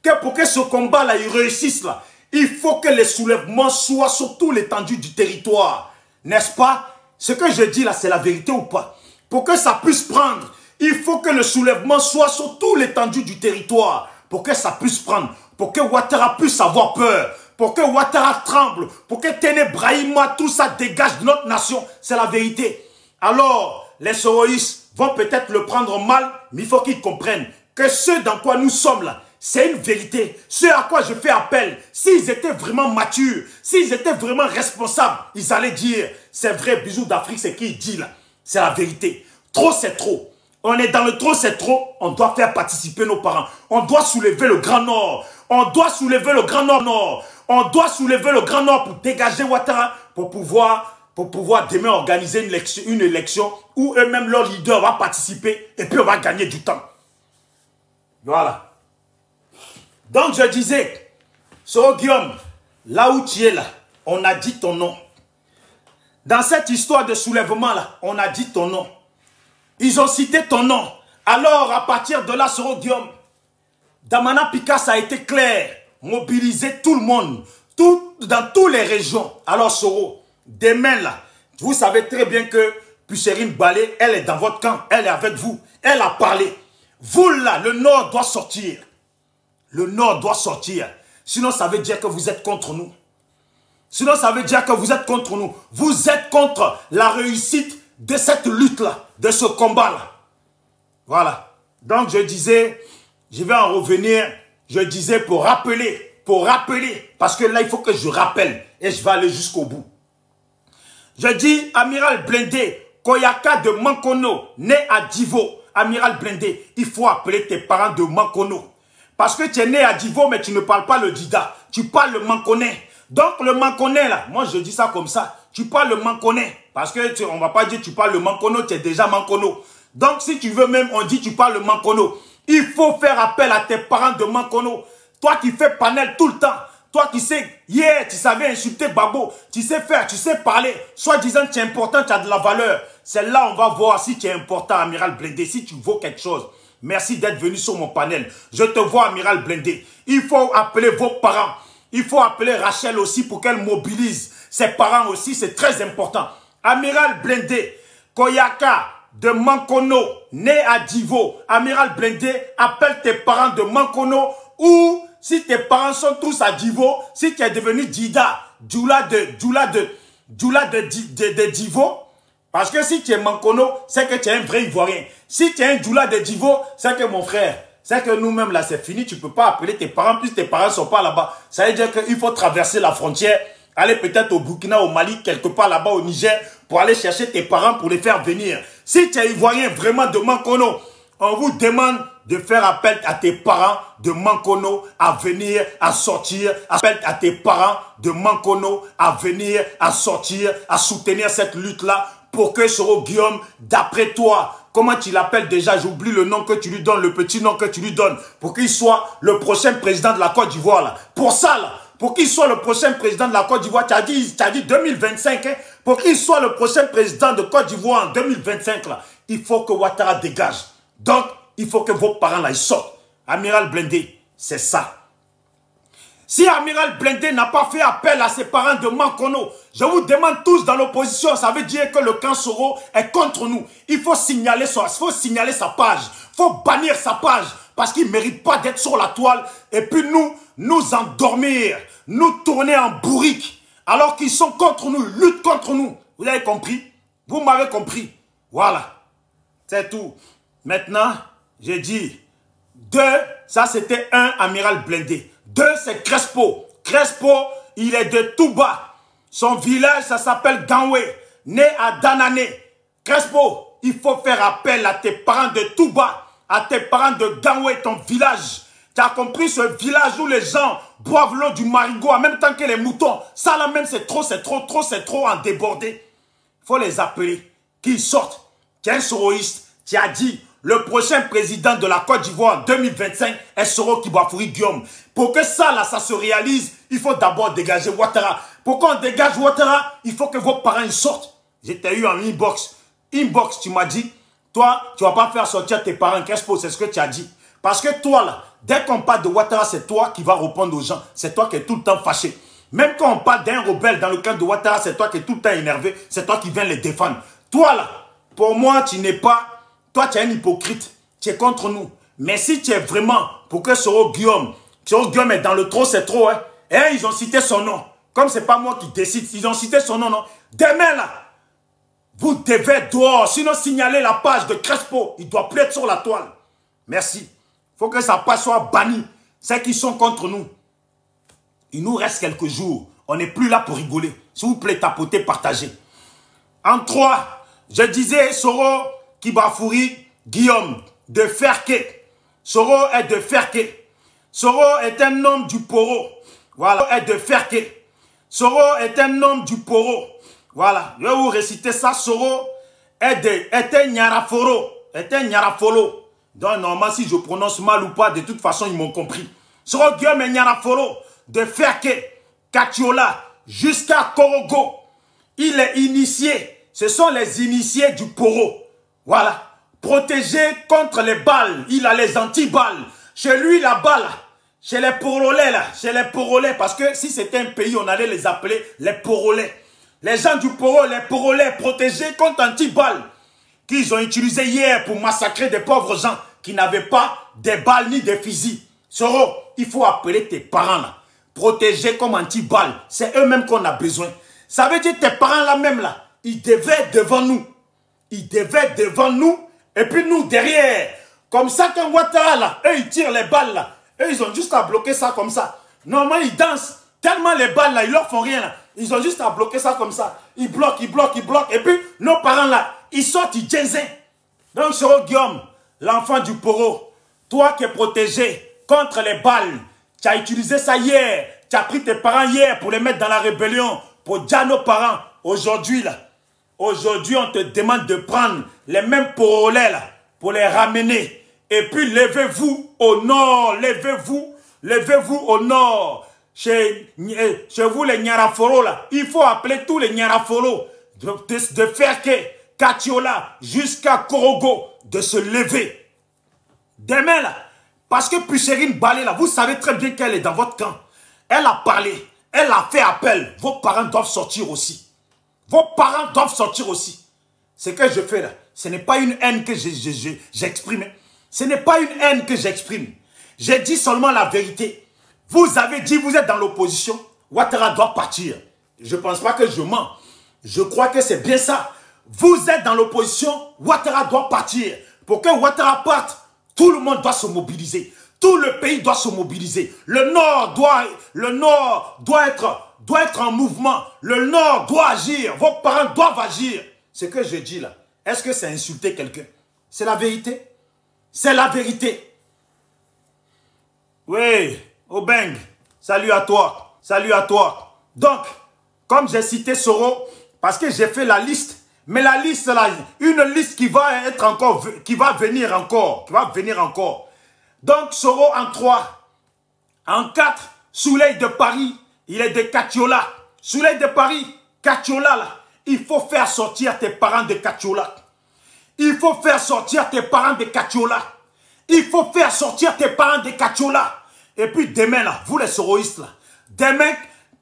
que pour que ce combat-là, il réussisse, là, il faut que les soulèvements soient sur toute l'étendue du territoire. N'est-ce pas? Ce que je dis là, c'est la vérité ou pas? Pour que ça puisse prendre, il faut que le soulèvement soit sur toute l'étendue du territoire. Pour que ça puisse prendre. Pour que Ouattara puisse avoir peur. Pour que Ouattara tremble. Pour que Téné Brahima, tout ça dégage de notre nation. C'est la vérité. Alors, les soroïstes vont peut-être le prendre mal, mais il faut qu'ils comprennent que ce dans quoi nous sommes là, c'est une vérité. Ce à quoi je fais appel, s'ils étaient vraiment matures, s'ils étaient vraiment responsables, ils allaient dire, c'est vrai, Bisou d'Afrique, c'est qui il dit là. C'est la vérité. Trop, c'est trop. On est dans le trop, c'est trop. On doit faire participer nos parents. On doit soulever le Grand Nord. On doit soulever le Grand Nord. On doit soulever le Grand Nord pour dégager Ouattara, pour pouvoir demain organiser une élection où eux-mêmes, leur leader, va participer et puis on va gagner du temps. Voilà. Donc je disais, Soro Guillaume, là où tu es là, on a dit ton nom. Dans cette histoire de soulèvement là, on a dit ton nom. Ils ont cité ton nom. Alors à partir de là, Soro Guillaume, Damana Picasso a été clair, mobiliser tout le monde, dans toutes les régions. Alors Soro, demain là, vous savez très bien que Pucherine Balé, elle est dans votre camp, elle est avec vous, elle a parlé. Vous là, le Nord doit sortir. Le Nord doit sortir. Sinon, ça veut dire que vous êtes contre nous. Sinon, ça veut dire que vous êtes contre nous. Vous êtes contre la réussite de cette lutte-là, de ce combat-là. Voilà. Donc, je disais, je vais en revenir, je disais pour rappeler, parce que là, il faut que je rappelle et je vais aller jusqu'au bout. Je dis, Amiral Blindé, Koyaka de Mankono, né à Divo. Amiral Blindé, il faut appeler tes parents de Mankono. Parce que tu es né à Divo, mais tu ne parles pas le Dida. Tu parles le Mankonais. Donc le Mankonais là, moi je dis ça comme ça. Tu parles le Mankonais. Parce que on ne va pas dire tu parles le Mankono, tu es déjà Mankono. Donc si tu veux même, on dit tu parles le Mankono. Il faut faire appel à tes parents de Mankono. Toi qui fais panel tout le temps. Toi qui sais, hier, tu savais insulter Babo. Tu sais faire, tu sais parler. Soit disant tu es important, tu as de la valeur. C'est là on va voir si tu es important, Amiral Blindé, si tu vaux quelque chose. Merci d'être venu sur mon panel. Je te vois, Amiral Blindé. Il faut appeler vos parents. Il faut appeler Rachel aussi pour qu'elle mobilise ses parents aussi. C'est très important. Amiral Blindé, Koyaka de Mankono, né à Divo. Amiral Blindé, appelle tes parents de Mankono ou si tes parents sont tous à Divo, si tu es devenu Dida, Djoula de Divo. Parce que si tu es Mankono, c'est que tu es un vrai Ivoirien. Si tu es un Djoula de Divo, c'est que mon frère, c'est que nous-mêmes là, c'est fini. Tu ne peux pas appeler tes parents, puisque tes parents ne sont pas là-bas. Ça veut dire qu'il faut traverser la frontière, aller peut-être au Burkina, au Mali, quelque part là-bas au Niger, pour aller chercher tes parents pour les faire venir. Si tu es Ivoirien vraiment de Mankono, on vous demande de faire appel à tes parents de Mankono à venir, à sortir. Appel à tes parents de Mankono à venir, à sortir, à soutenir cette lutte-là. Pour que Soro Guillaume, d'après toi, comment tu l'appelles déjà? J'oublie le nom que tu lui donnes, le petit nom que tu lui donnes. Pour qu'il soit le prochain président de la Côte d'Ivoire. Pour ça, là, pour qu'il soit le prochain président de la Côte d'Ivoire. Tu as dit 2025, hein, pour qu'il soit le prochain président de Côte d'Ivoire en 2025, là, il faut que Ouattara dégage. Donc, il faut que vos parents là, ils sortent. Amiral Blindé, c'est ça. Si Amiral Blindé n'a pas fait appel à ses parents de Mankono, je vous demande tous dans l'opposition, ça veut dire que le camp Soro est contre nous. Il faut signaler sa page. Il faut bannir sa page parce qu'il ne mérite pas d'être sur la toile. Et puis nous endormir, nous tourner en bourrique. Alors qu'ils sont contre nous, luttent contre nous. Vous avez compris? Vous m'avez compris? Voilà. C'est tout. Maintenant, j'ai dit 2, ça c'était 1 Amiral Blindé. 2, c'est Crespo. Crespo, il est de Touba. Son village, ça s'appelle Ganwe. Né à Danané. Crespo, il faut faire appel à tes parents de Touba, à tes parents de Ganwe, ton village. Tu as compris ce village où les gens boivent l'eau du marigot en même temps que les moutons. Ça là même, c'est trop en débordé. Il faut les appeler, qu'ils sortent. Tu es un soroïste. Tu as dit, le prochain président de la Côte d'Ivoire en 2025 est Soro Kibafouri Guillaume. Pour que ça, là, ça se réalise, il faut d'abord dégager Ouattara. Pour qu'on dégage Ouattara, il faut que vos parents ils sortent. J'étais eu en inbox. Inbox, tu m'as dit, toi, tu ne vas pas faire sortir tes parents. Crespo, c'est ce que tu as dit. Parce que toi, là, dès qu'on parle de Ouattara, c'est toi qui vas répondre aux gens. C'est toi qui es tout le temps fâché. Même quand on parle d'un rebelle dans le camp de Ouattara, c'est toi qui es tout le temps énervé. C'est toi qui viens les défendre. Toi, là, pour moi, tu n'es pas... Toi, tu es un hypocrite. Tu es contre nous. Mais si tu es vraiment pour que Soro Guillaume est dans le trop, c'est trop. Hein. Et ils ont cité son nom. Comme ce n'est pas moi qui décide, ils ont cité son nom. Non. Demain, là, vous devez être dehors. Sinon, signaler la page de Crespo. Il ne doit plus être sur la toile. Merci. Il faut que sa page soit bannie. Ceux qui sont contre nous. Il nous reste quelques jours. On n'est plus là pour rigoler. S'il vous plaît, tapotez, partagez. En 3, je disais Soro Kibafouri Guillaume de Ferké. Soro est de Ferké. Soro est un homme du Poro. Voilà, est de Ferké. Soro est un homme du Poro. Voilà, je vais vous réciter ça. Soro est un Nyaraforo. Est un Nyarafolo. Donc, normalement, si je prononce mal ou pas, de toute façon, ils m'ont compris. Soro Guillaume est Nyaraforo. De Ferké, Katiola, jusqu'à Korogo. Il est initié. Ce sont les initiés du Poro. Voilà. Protégé contre les balles. Il a les anti-balles. Chez lui, la balle, chez les Porolais, là. Chez les Porolais. Parce que si c'était un pays, on allait les appeler les Porolais. Les gens du Poro, les Porolais, protégés contre anti-balles. Qu'ils ont utilisé hier pour massacrer des pauvres gens qui n'avaient pas des balles ni des fusils. Soro, il faut appeler tes parents, là. Protégés comme anti-balles. C'est eux-mêmes qu'on a besoin. Ça veut dire tes parents, là même, là, ils devaient être devant nous. Ils devaient être devant nous, et puis nous derrière. Comme ça, quand Ouattara, là, eux, ils tirent les balles, là. Eux, ils ont juste à bloquer ça comme ça. Normalement, ils dansent. Tellement les balles, là, ils leur font rien, là. Ils ont juste à bloquer ça comme ça. Ils bloquent, ils bloquent, ils bloquent. Et puis, nos parents, là, ils sortent, ils jazzent. Donc, Soro Guillaume, l'enfant du Poro, toi qui es protégé contre les balles, tu as utilisé ça hier. Tu as pris tes parents hier pour les mettre dans la rébellion, pour dire à nos parents, aujourd'hui, là, aujourd'hui, on te demande de prendre les mêmes Porolais là, pour les ramener. Et puis, levez-vous au nord. Levez-vous au nord. Chez vous, les Nyaraforo, là, il faut appeler tous les Nyaraforo de Ferké, Katiola, jusqu'à Korogo, de se lever. Demain, là, parce que Puchérine Balé, là, vous savez très bien qu'elle est dans votre camp. Elle a parlé, elle a fait appel. Vos parents doivent sortir aussi. Vos parents doivent sortir aussi. Ce que je fais là, ce n'est pas une haine que j'exprime. Ce n'est pas une haine que j'exprime. J'ai dit seulement la vérité. Vous avez dit, vous êtes dans l'opposition. Ouattara doit partir. Je ne pense pas que je mens. Je crois que c'est bien ça. Vous êtes dans l'opposition. Ouattara doit partir. Pour que Ouattara parte, tout le monde doit se mobiliser. Tout le pays doit se mobiliser. Le Nord doit être en mouvement. Le Nord doit agir. Vos parents doivent agir. Ce que je dis là, est-ce que c'est insulter quelqu'un? C'est la vérité. C'est la vérité. Oui, Obeng, salut à toi. Salut à toi. Donc, comme j'ai cité Soro, parce que j'ai fait la liste, mais la liste là, une liste qui va être encore, qui va venir encore. Donc, Soro en 3. En 4, Souley de Paris. il est de Katiola. Soleil de Paris, Katiola, là. Il faut faire sortir tes parents de Katiola. Il faut faire sortir tes parents de Katiola. Il faut faire sortir tes parents de Katiola. Et puis demain, là, vous les soroïstes, là, demain,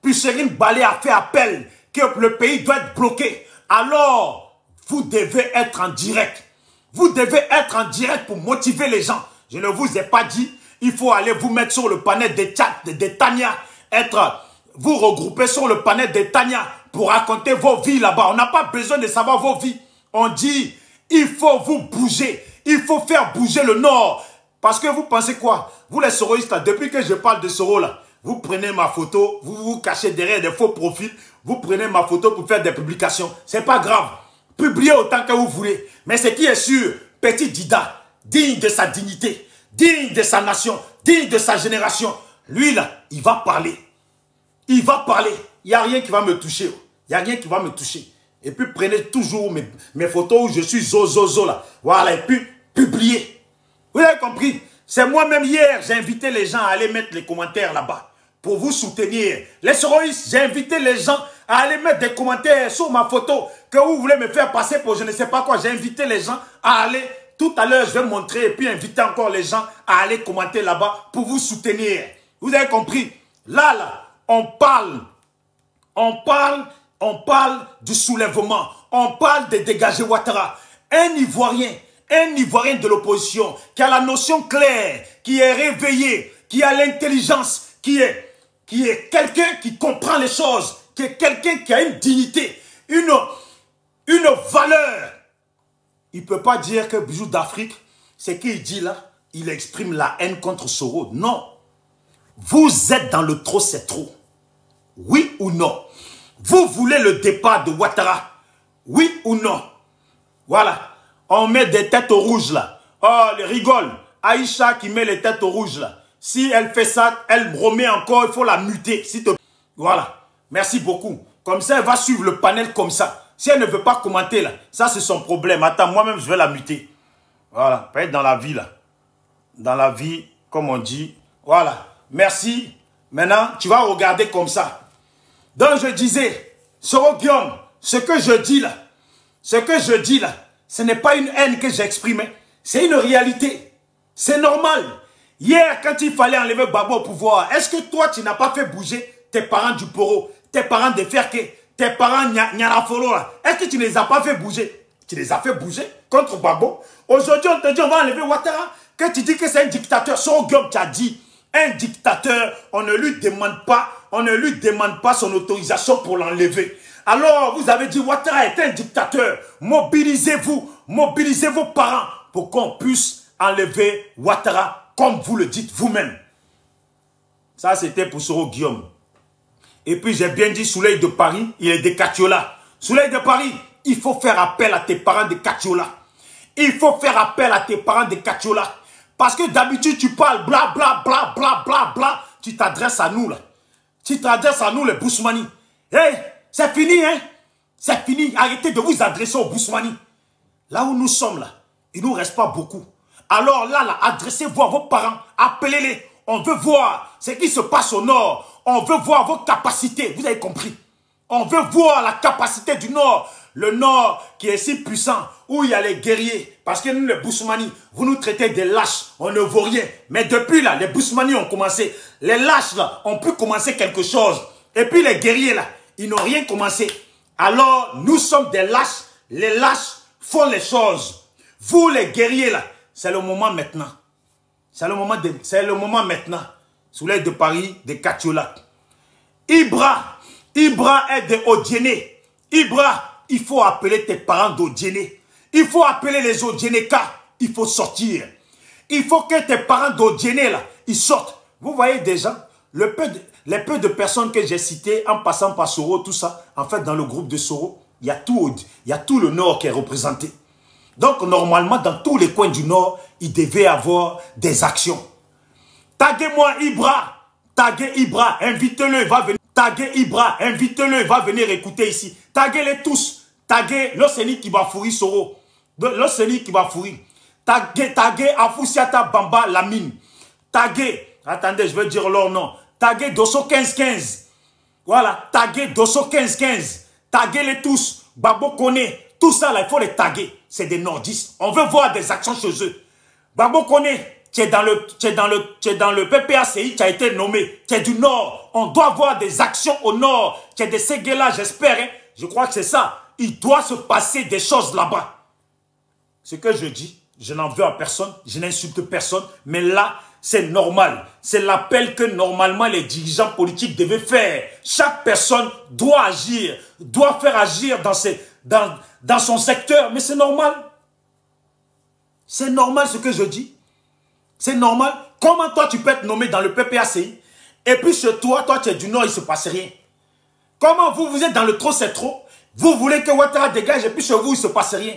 Pucherine Balé a fait appel que le pays doit être bloqué. Alors, vous devez être en direct. Vous devez être en direct pour motiver les gens. Je ne vous ai pas dit, il faut aller vous mettre sur le panel de chat de Tania, vous regrouper sur le panel de Tania pour raconter vos vies là-bas. On n'a pas besoin de savoir vos vies. On dit, il faut vous bouger. Il faut faire bouger le Nord. Parce que vous pensez quoi? Vous les soroïstes, là, depuis que je parle de Soro, là, vous prenez ma photo, vous vous cachez derrière des faux profils, vous prenez ma photo pour faire des publications. C'est pas grave. Publiez autant que vous voulez. Mais ce qui est sûr, petit Dida, digne de sa dignité, digne de sa nation, digne de sa génération, lui là, il va parler. Il va parler. Il n'y a rien qui va me toucher. Il n'y a rien qui va me toucher. Et puis prenez toujours mes photos où je suis zo là. Voilà, et puis publiez. Vous avez compris? C'est moi-même hier, j'ai invité les gens à aller mettre les commentaires là-bas pour vous soutenir. Les soroïstes, j'ai invité les gens à aller mettre des commentaires sur ma photo que vous voulez me faire passer pour je ne sais pas quoi. J'ai invité les gens à aller, tout à l'heure je vais montrer et puis inviter encore les gens à aller commenter là-bas pour vous soutenir. Vous avez compris? Là, on parle du soulèvement, on parle de dégager Ouattara. Un Ivoirien de l'opposition, qui a la notion claire, qui est réveillé, qui a l'intelligence, qui est quelqu'un qui comprend les choses, qui est quelqu'un qui a une dignité, une valeur. Il ne peut pas dire que Bijou d'Afrique, ce qu'il dit là, il exprime la haine contre Soro. Non. Vous êtes dans le trop, c'est trop. Oui ou non? Vous voulez le départ de Ouattara? Oui ou non? Voilà. On met des têtes au rouge là. Oh, elle rigole. Aïcha qui met les têtes au rouge là. Si elle fait ça, elle me remet encore, il faut la muter. Voilà. Merci beaucoup. Comme ça, elle va suivre le panel comme ça. Si elle ne veut pas commenter là, ça c'est son problème. Attends, moi-même je vais la muter. Voilà. Pas être dans la vie là. Dans la vie, comme on dit. Voilà. Merci. Maintenant, tu vas regarder comme ça. Donc je disais, Soro Guillaume, ce que je dis là, ce n'est pas une haine que j'exprime, c'est une réalité. C'est normal. Hier, quand il fallait enlever Babo au pouvoir, est-ce que toi, tu n'as pas fait bouger tes parents du Poro, tes parents de Ferke, tes parents Nyarafolo là? Est-ce que tu ne les as pas fait bouger? Tu les as fait bouger contre Babo. Aujourd'hui, on te dit on va enlever Ouattara. Que tu dis que c'est un dictateur, Soro Guillaume, tu as dit, un dictateur, on ne lui demande pas son autorisation pour l'enlever. Alors, vous avez dit, Ouattara est un dictateur. Mobilisez-vous, mobilisez vos parents pour qu'on puisse enlever Ouattara comme vous le dites vous-même. Ça, c'était pour Soro Guillaume. Et puis, j'ai bien dit, Soleil de Paris, il est de Katiola. Soleil de Paris, il faut faire appel à tes parents de Katiola. Il faut faire appel à tes parents de Katiola. Parce que d'habitude, tu parles bla bla bla bla bla bla. Tu t'adresses à nous là. Tu t'adresses à nous les Bousmani. Hey, c'est fini hein. C'est fini. Arrêtez de vous adresser aux Bousmani. Là où nous sommes là, il ne nous reste pas beaucoup. Alors là, adressez-vous à vos parents. Appelez-les. On veut voir ce qui se passe au nord. On veut voir vos capacités. Vous avez compris? On veut voir la capacité du nord. Le nord qui est si puissant, où il y a les guerriers. Parce que nous, les Bousmani, vous nous traitez des lâches. On ne vaut rien. Mais depuis là, les Bousmani ont commencé. Les lâches là, ont pu commencer quelque chose. Et puis les guerriers là, ils n'ont rien commencé. Alors, nous sommes des lâches. Les lâches font les choses. Vous, les guerriers là, c'est le moment maintenant. C'est le moment maintenant. Soleil de Paris, de Katiola. Ibra est de Odjéné. Ibra, il faut appeler tes parents d'Odjéné. Il faut appeler les Odjénékas. Il faut sortir. Il faut que tes parents d'Odjéné là, ils sortent. Vous voyez déjà, les peu de personnes que j'ai citées, en passant par Soro, tout ça, en fait, dans le groupe de Soro, il y a tout le Nord qui est représenté. Donc, normalement, dans tous les coins du Nord, il devait y avoir des actions. Taguez-moi Ibra. Taguez Ibra. Invitez-le, il va venir. Taguez Ibra. Invitez-le, il va venir écouter ici. Taguez-les tous. Taguez l'Océanie qui va fourrir Soro. L'Océanie qui va fourrir. Taguez Afoussiata Bamba Lamine. Taguez. Attendez, je vais dire leur nom. Taguez Dosso 1515. Voilà, taguer Dosso 15-15. Taguez-les tous. Babo Kone, tout ça là, il faut les taguer. C'est des nordistes. On veut voir des actions chez eux. Babo Kone, tu es dans le PPACI, tu as été nommé. Tu es du Nord. On doit voir des actions au Nord. Tu es des Séguélas, j'espère. Hein? Je crois que c'est ça. Il doit se passer des choses là-bas. Ce que je dis, je n'en veux à personne. Je n'insulte personne. Mais là, c'est normal. C'est l'appel que normalement les dirigeants politiques devaient faire. Chaque personne doit agir, doit faire agir dans son secteur. Mais c'est normal. C'est normal ce que je dis. C'est normal. Comment toi tu peux être nommé dans le PPACI et puis chez toi, tu es du Nord, il ne se passe rien. Comment vous êtes dans le trop, c'est trop. Vous voulez que Ouattara dégage et puis chez vous, il ne se passe rien.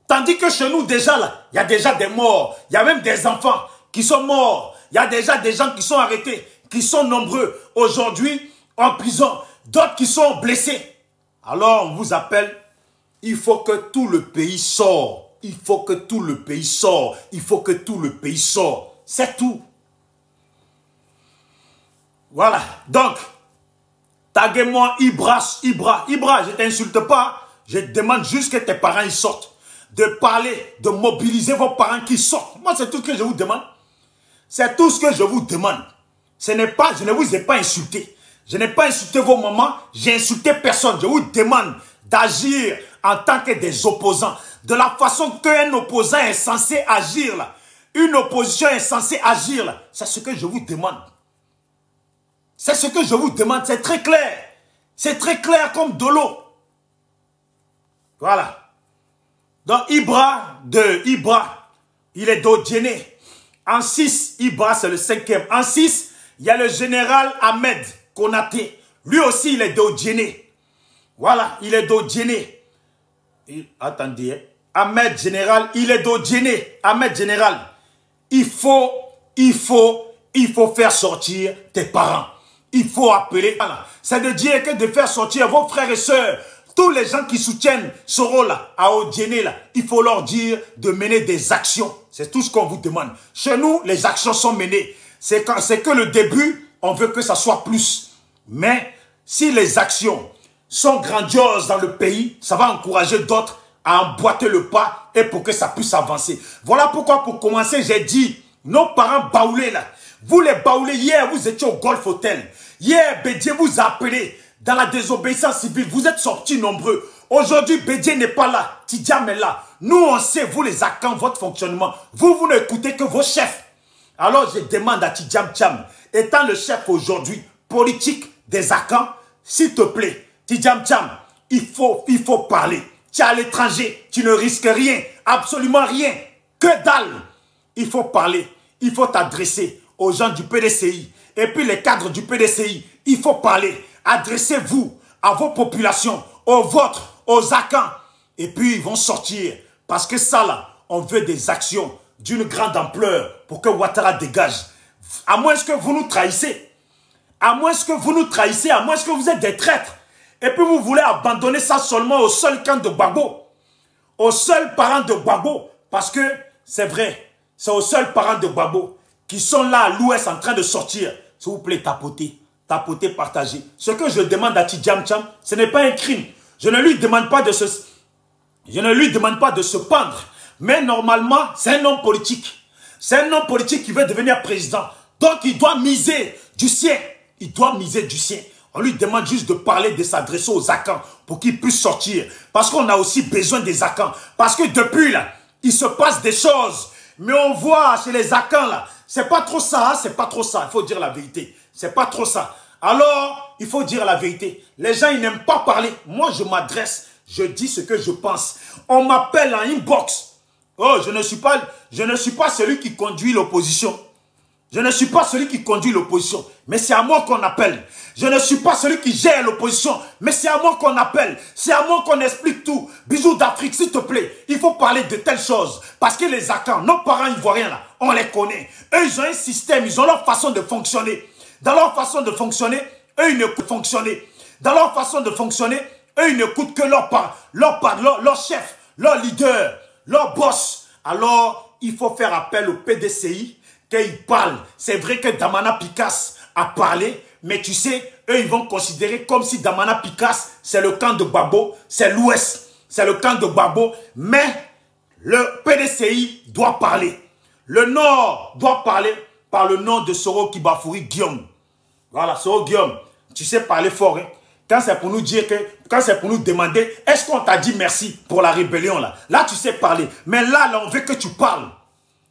Tandis que chez nous, déjà là, il y a déjà des morts. Il y a même des enfants qui sont morts. Il y a déjà des gens qui sont arrêtés, qui sont nombreux aujourd'hui en prison. D'autres qui sont blessés. Alors on vous appelle, il faut que tout le pays sorte. Il faut que tout le pays sorte. Il faut que tout le pays sorte. C'est tout. Voilà. Donc, taguez-moi Ibra. Ibra, je ne t'insulte pas. Je te demande juste que tes parents ils sortent. De parler, de mobiliser vos parents qui sortent. Moi, c'est tout ce que je vous demande. C'est tout ce que je vous demande. Je ne vous ai pas insulté. Je n'ai pas insulté vos mamans. J'ai insulté personne. Je vous demande d'agir en tant que des opposants. De la façon qu'un opposant est censé agir là. Une opposition est censée agir là. C'est ce que je vous demande. C'est ce que je vous demande. C'est très clair. C'est très clair comme de l'eau. Voilà. Donc Ibra, il est d'Odjéné. En 6, Ibra c'est le 5e. En 6, il y a le général Ahmed Konaté. Lui aussi, il est d'Odjéné. Voilà, il est d'Odjéné. Attendez, Ahmed Général, il est d'Odjéné. Ahmed Général, il faut faire sortir tes parents. Il faut appeler. Voilà. C'est de dire que de faire sortir vos frères et sœurs. Tous les gens qui soutiennent ce rôle-là, à Odjéné, là, il faut leur dire de mener des actions. C'est tout ce qu'on vous demande. Chez nous, les actions sont menées. C'est que le début, on veut que ça soit plus. Mais si les actions sont grandioses dans le pays, ça va encourager d'autres à emboîter le pas et pour que ça puisse avancer. Voilà pourquoi, pour commencer, j'ai dit, nos parents baoulés là, vous les baoulés, hier, vous étiez au Golf Hotel. Hier, Bédié vous a appelé. Dans la désobéissance civile, vous êtes sortis nombreux. Aujourd'hui, Bédié n'est pas là. Tidjam est là. Nous, on sait, vous les Akans, votre fonctionnement. Vous n'écoutez que vos chefs. Alors, je demande à Tidjam Tcham, étant le chef aujourd'hui, politique des Akans, s'il te plaît, Tidjam Tcham, il faut parler. Tu es à l'étranger, tu ne risques rien, absolument rien. Que dalle. Il faut parler, il faut t'adresser aux gens du PDCI. Et puis les cadres du PDCI, il faut parler. Adressez-vous à vos populations, aux vôtres, aux Akans. Et puis ils vont sortir. Parce que ça là, on veut des actions d'une grande ampleur pour que Ouattara dégage. À moins que vous nous trahissez. À moins que vous nous trahissez, à moins que vous êtes des traîtres. Et puis vous voulez abandonner ça seulement au seul camp de Gbagbo. Aux seuls parents de Gbagbo. Parce que c'est vrai, c'est aux seuls parents de Gbagbo qui sont là à l'ouest en train de sortir. S'il vous plaît, tapotez. Tapoter, partager. Ce que je demande à Tidjam Tcham, ce n'est pas un crime. Je ne lui demande pas de se pendre. Mais normalement, c'est un homme politique. C'est un homme politique qui veut devenir président. Donc, il doit miser du sien. Il doit miser du sien. On lui demande juste de parler, de s'adresser aux Akans pour qu'ils puissent sortir. Parce qu'on a aussi besoin des Akans. Parce que depuis là, il se passe des choses. Mais on voit chez les Akans là, c'est pas trop ça, hein, c'est pas trop ça. Il faut dire la vérité. C'est pas trop ça. Alors, il faut dire la vérité. Les gens, ils n'aiment pas parler. Moi, je m'adresse. Je dis ce que je pense. On m'appelle en inbox. Oh, je ne suis pas celui qui conduit l'opposition. Je ne suis pas celui qui conduit l'opposition. Mais c'est à moi qu'on appelle. Je ne suis pas celui qui gère l'opposition. Mais c'est à moi qu'on appelle. C'est à moi qu'on explique tout. Bisous d'Afrique, s'il te plaît. Il faut parler de telles choses. Parce que les Akans, nos parents ivoiriens, là, on les connaît. Eux, ils ont un système. Ils ont leur façon de fonctionner. Dans leur façon de fonctionner, eux, ils n'écoutent fonctionner. Dans leur façon de fonctionner, eux, ils n'écoutent que leur chef, leur leader, leur boss. Alors, il faut faire appel au PDCI, qu'ils parlent. C'est vrai que Damana Picasse à parler, mais tu sais, eux, ils vont considérer comme si Damana Picasse, c'est le camp de Gbagbo, c'est l'Ouest, c'est le camp de Gbagbo, mais le PDCI doit parler. Le Nord doit parler par le nom de Soro Kibafouri Guillaume. Voilà, Soro Guillaume, tu sais parler fort, hein? Quand c'est pour nous dire que, quand c'est pour nous demander, est-ce qu'on t'a dit merci pour la rébellion là? Là, tu sais parler. Mais là, on veut que tu parles.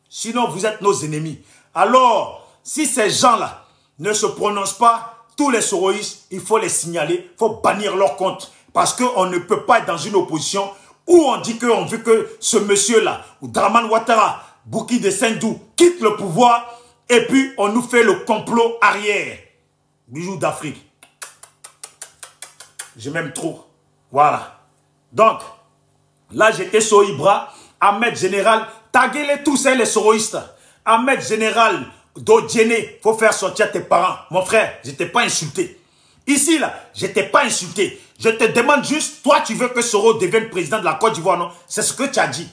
Sinon, vous êtes nos ennemis. Alors, si ces gens-là ne se prononcent pas, tous les soroïstes, il faut les signaler, il faut bannir leur compte. Parce qu'on ne peut pas être dans une opposition où on dit qu'on veut que ce monsieur-là, ou Draman Ouattara, Bouki de Sendou, quitte le pouvoir et puis on nous fait le complot arrière. Bijoux d'Afrique. Je m'aime trop. Voilà. Donc, là j'étais sur Ibra, Ahmed Général, taguez-les tous, hein, les soroïstes. Ahmed Général, Dodjene, faut faire sortir tes parents. Mon frère, je t'ai pas insulté. Ici, là, je t'ai pas insulté. Je te demande juste, toi, tu veux que Soro devienne président de la Côte d'Ivoire, non? C'est ce que tu as dit.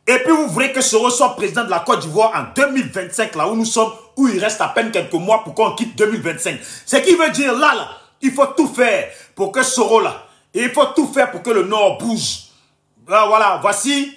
Et puis, vous voulez que Soro soit président de la Côte d'Ivoire en 2025, là où nous sommes, où il reste à peine quelques mois pour qu'on quitte 2025. Ce qui veut dire, là, il faut tout faire pour que Soro, là, et il faut tout faire pour que le Nord bouge. Là, voilà, voici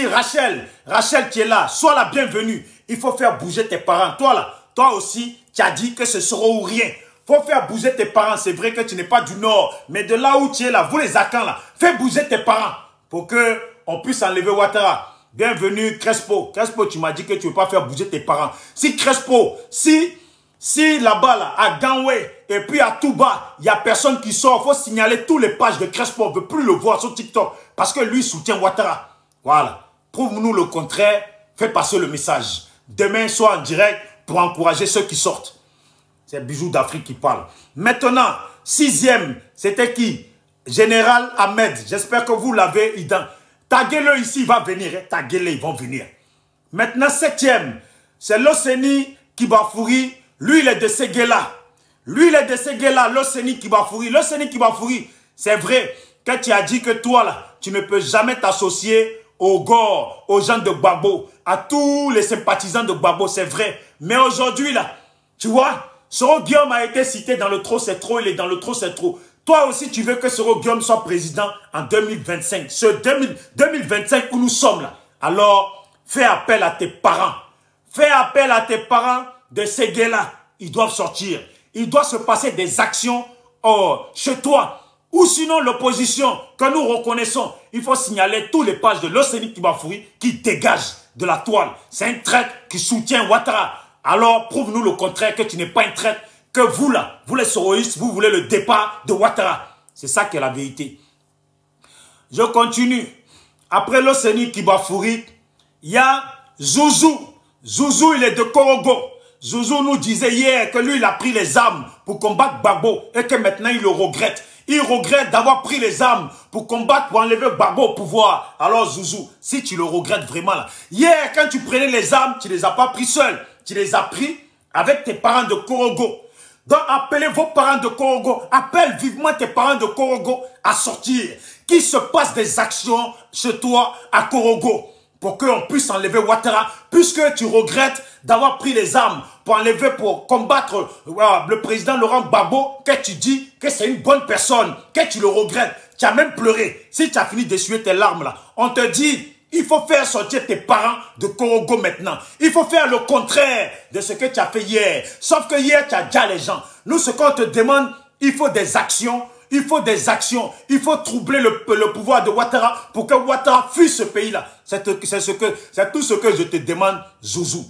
Rachel. Rachel qui est là, sois la bienvenue. Il faut faire bouger tes parents. Toi, là, toi aussi, tu as dit que ce Soro ou rien. Faut faire bouger tes parents. C'est vrai que tu n'es pas du Nord, mais de là où tu es là, vous les Akans là, fais bouger tes parents pour que on puisse enlever Ouattara. Bienvenue Crespo. Crespo, tu m'as dit que tu ne veux pas faire bouger tes parents. Si Crespo, si là-bas là, à Ganway et puis à Touba, il n'y a personne qui sort, il faut signaler toutes les pages de Crespo. On ne veut plus le voir sur TikTok parce que lui soutient Ouattara. Voilà. Prouve-nous le contraire. Fais passer le message. Demain, sois en direct pour encourager ceux qui sortent. C'est Bijoux d'Afrique qui parle. Maintenant, 6e, c'était qui? Général Ahmed. J'espère que vous l'avez identifié. Taguez-le ici, il va venir. Hein. Taguez-le, ils vont venir. Maintenant, 7e, c'est Loseni Kibafouri. Lui, il est de Séguéla. Lui, il est de Séguéla, Loseni Kibafouri. Loseni Kibafouri, c'est vrai que tu as dit que toi, là, tu ne peux jamais t'associer aux Gor, aux gens de Gbagbo, à tous les sympathisants de Gbagbo, c'est vrai. Mais aujourd'hui, là, tu vois, Soro Guillaume a été cité dans le trop, c'est trop, il est dans le trop, c'est trop. Toi aussi, tu veux que Soro Guillaume soit président en 2025. Ce 2025 où nous sommes là. Alors, fais appel à tes parents. Fais appel à tes parents de Séguéla. Ils doivent sortir. Il doit se passer des actions chez toi. Ou sinon, l'opposition que nous reconnaissons, il faut signaler toutes les pages de l'Océanie Kibafouri qui dégagent de la toile. C'est un traître qui soutient Ouattara. Alors, prouve-nous le contraire, que tu n'es pas un traître, que vous là, vous les soroïstes, vous voulez le départ de Ouattara. C'est ça qui est la vérité. Je continue. Après l'Océanie Kibafouri, il y a Zouzou. Zouzou, il est de Korogo. Zouzou nous disait hier que lui, il a pris les armes pour combattre Gbagbo et que maintenant, il le regrette. Il regrette d'avoir pris les armes pour combattre, pour enlever Gbagbo au pouvoir. Alors Zouzou, si tu le regrettes vraiment là. Hier, quand tu prenais les armes, tu ne les as pas pris seul. Tu les as pris avec tes parents de Korogo. Donc appelez vos parents de Korogo. Appelle vivement tes parents de Korogo à sortir. Qu'il se passe des actions chez toi à Korogo. Pour qu'on puisse enlever Ouattara. Puisque tu regrettes d'avoir pris les armes pour enlever, pour combattre le président Laurent Gbagbo, que tu dis que c'est une bonne personne, que tu le regrettes. Tu as même pleuré. Si tu as fini d'essuyer tes larmes là, on te dit, il faut faire sortir tes parents de Korogo maintenant. Il faut faire le contraire de ce que tu as fait hier. Sauf que hier, tu as déjà les gens. Nous, ce qu'on te demande, il faut des actions. Il faut des actions. Il faut troubler le pouvoir de Ouattara pour que Ouattara fuisse ce pays-là. C'est tout ce que je te demande, Zouzou.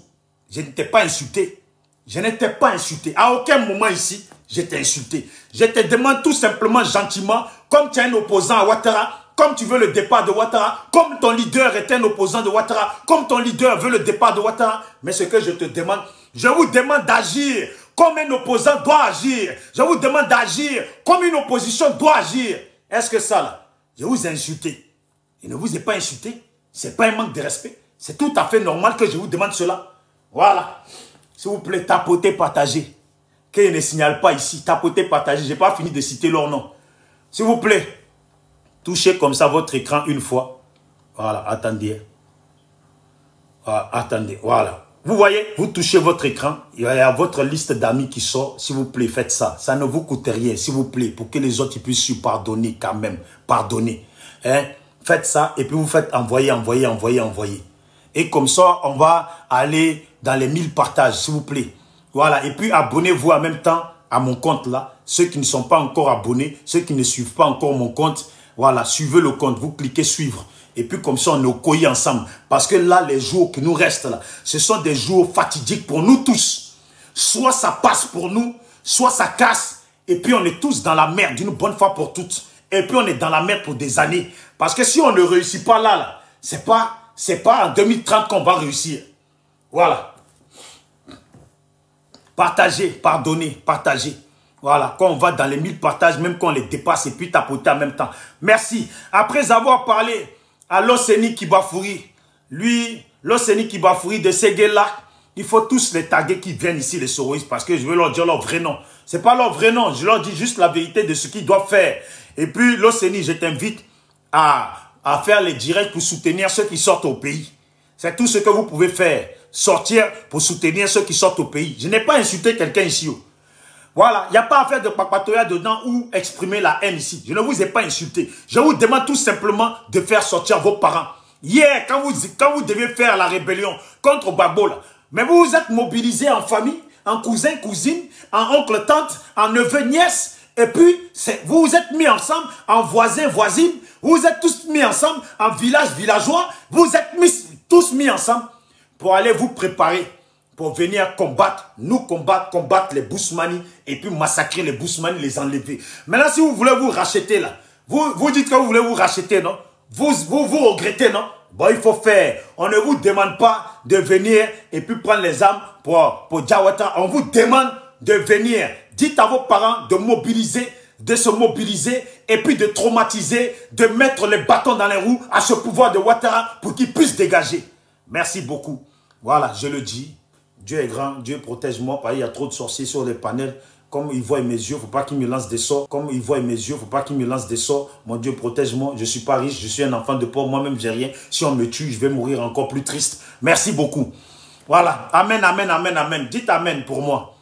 Je ne t'ai pas insulté. Je ne t'ai pas insulté. À aucun moment ici, je t'ai insulté. Je te demande tout simplement gentiment, comme tu es un opposant à Ouattara, comme tu veux le départ de Ouattara, comme ton leader est un opposant de Ouattara, comme ton leader veut le départ de Ouattara. Mais ce que je te demande, je vous demande d'agir comme un opposant doit agir. Je vous demande d'agir comme une opposition doit agir. Est-ce que ça, là, je vous ai insulté? Je ne vous ai pas insulté. Ce n'est pas un manque de respect. C'est tout à fait normal que je vous demande cela. Voilà. S'il vous plaît, tapotez, partagez. Que je ne signale pas ici. Tapotez, partagez. Je n'ai pas fini de citer leur nom. S'il vous plaît, touchez comme ça votre écran une fois. Voilà, attendez. Voilà, attendez, voilà. Vous voyez, vous touchez votre écran, il y a votre liste d'amis qui sort. S'il vous plaît, faites ça. Ça ne vous coûte rien, s'il vous plaît, pour que les autres puissent se pardonner quand même. Pardonner. Hein? Faites ça et puis vous faites envoyer. Et comme ça, on va aller dans les 1000 partages, s'il vous plaît. Voilà. Et puis abonnez-vous en même temps à mon compte là. Ceux qui ne sont pas encore abonnés, ceux qui ne suivent pas encore mon compte, voilà, suivez le compte. Vous cliquez suivre. Et puis comme ça, on est au colis ensemble. Parce que là, les jours qui nous restent là, ce sont des jours fatidiques pour nous tous. Soit ça passe pour nous, soit ça casse. Et puis on est tous dans la merde d'une bonne fois pour toutes. Et puis on est dans la merde pour des années. Parce que si on ne réussit pas là, c'est pas en 2030 qu'on va réussir. Voilà. Partagez, pardonnez, partagez. Voilà, quand on va dans les 1000 partages, même quand on les dépasse et puis tapoter en même temps. Merci. Après avoir parlé à Loseni Kibafouri, lui, Loseni Kibafouri de Séguéla, il faut tous les taguer qui viennent ici, les soroistes, parce que je veux leur dire leur vrai nom. Ce n'est pas leur vrai nom, je leur dis juste la vérité de ce qu'ils doivent faire. Et puis, Loseni, je t'invite à faire les directs pour soutenir ceux qui sortent au pays. C'est tout ce que vous pouvez faire. Sortir pour soutenir ceux qui sortent au pays. Je n'ai pas insulté quelqu'un ici. Voilà, il n'y a pas à faire de papatoya dedans ou exprimer la haine ici. Je ne vous ai pas insulté. Je vous demande tout simplement de faire sortir vos parents. Hier, quand vous deviez faire la rébellion contre Babo, là, mais vous vous êtes mobilisés en famille, en cousin, cousine, en oncle, tante, en neveu, nièce. Et puis, vous vous êtes mis ensemble en voisin, voisine. Vous vous êtes tous mis ensemble en village, villageois. Vous vous êtes tous mis ensemble pour aller vous préparer. Pour venir combattre, nous combattre les Bousmani et puis massacrer les Bousmani, les enlever. Maintenant, si vous voulez vous racheter là, vous dites que vous voulez vous racheter, non? Vous regrettez, non? Bon, il faut faire. On ne vous demande pas de venir et puis prendre les armes pour Jawata. On vous demande de venir. Dites à vos parents de mobiliser, de se mobiliser et puis de traumatiser, de mettre les bâtons dans les roues à ce pouvoir de Ouattara pour qu'il puisse dégager. Merci beaucoup. Voilà, je le dis. Dieu est grand, Dieu protège-moi, parce qu'il y a trop de sorciers sur les panels. Comme ils voient mes yeux, il ne faut pas qu'ils me lancent des sorts. Comme ils voient mes yeux, il ne faut pas qu'ils me lancent des sorts. Mon Dieu, protège-moi. Je ne suis pas riche, je suis un enfant de pauvre. Moi-même, j'ai rien. Si on me tue, je vais mourir encore plus triste. Merci beaucoup. Voilà. Amen, amen, amen, amen. Dites amen pour moi.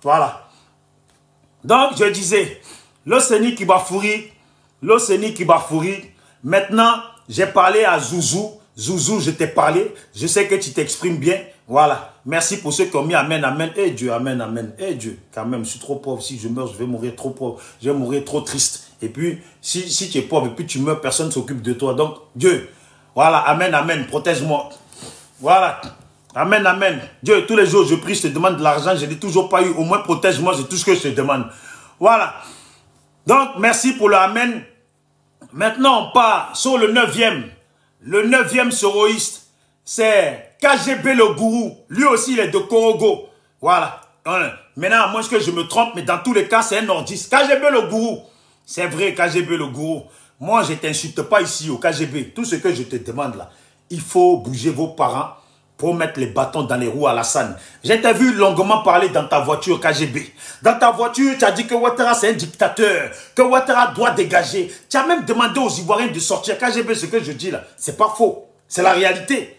Voilà. Donc, je disais, Loseni Kibafouri. Maintenant, j'ai parlé à Zouzou. Zouzou, je t'ai parlé. Je sais que tu t'exprimes bien. Voilà. Merci pour ceux qui ont mis amen, amen. Eh Dieu, amen, amen. Eh Dieu, quand même, je suis trop pauvre. Si je meurs, je vais mourir trop pauvre. Je vais mourir trop triste. Et puis, si tu es pauvre et puis tu meurs, personne ne s'occupe de toi. Donc, Dieu, voilà, amen, amen. Protège-moi. Voilà. Amen, amen. Dieu, tous les jours, je prie, je te demande de l'argent. Je n'ai toujours pas eu. Au moins, protège-moi, c'est tout ce que je te demande. Voilà. Donc, merci pour le amen. Maintenant, on part sur le 9e. Le 9e soroïste, c'est KGB le gourou. Lui aussi, il est de Korogo. Voilà. Maintenant, à moins que je me trompe, mais dans tous les cas, c'est un nordiste. KGB le gourou. C'est vrai, KGB le gourou. Moi, je ne t'insulte pas ici au KGB. Tout ce que je te demande là, il faut bouger vos parents pour mettre les bâtons dans les roues à Alassane. Je t'ai vu longuement parler dans ta voiture KGB. Dans ta voiture, tu as dit que Ouattara c'est un dictateur, que Ouattara doit dégager. Tu as même demandé aux Ivoiriens de sortir. KGB, ce que je dis là, c'est pas faux. C'est la réalité.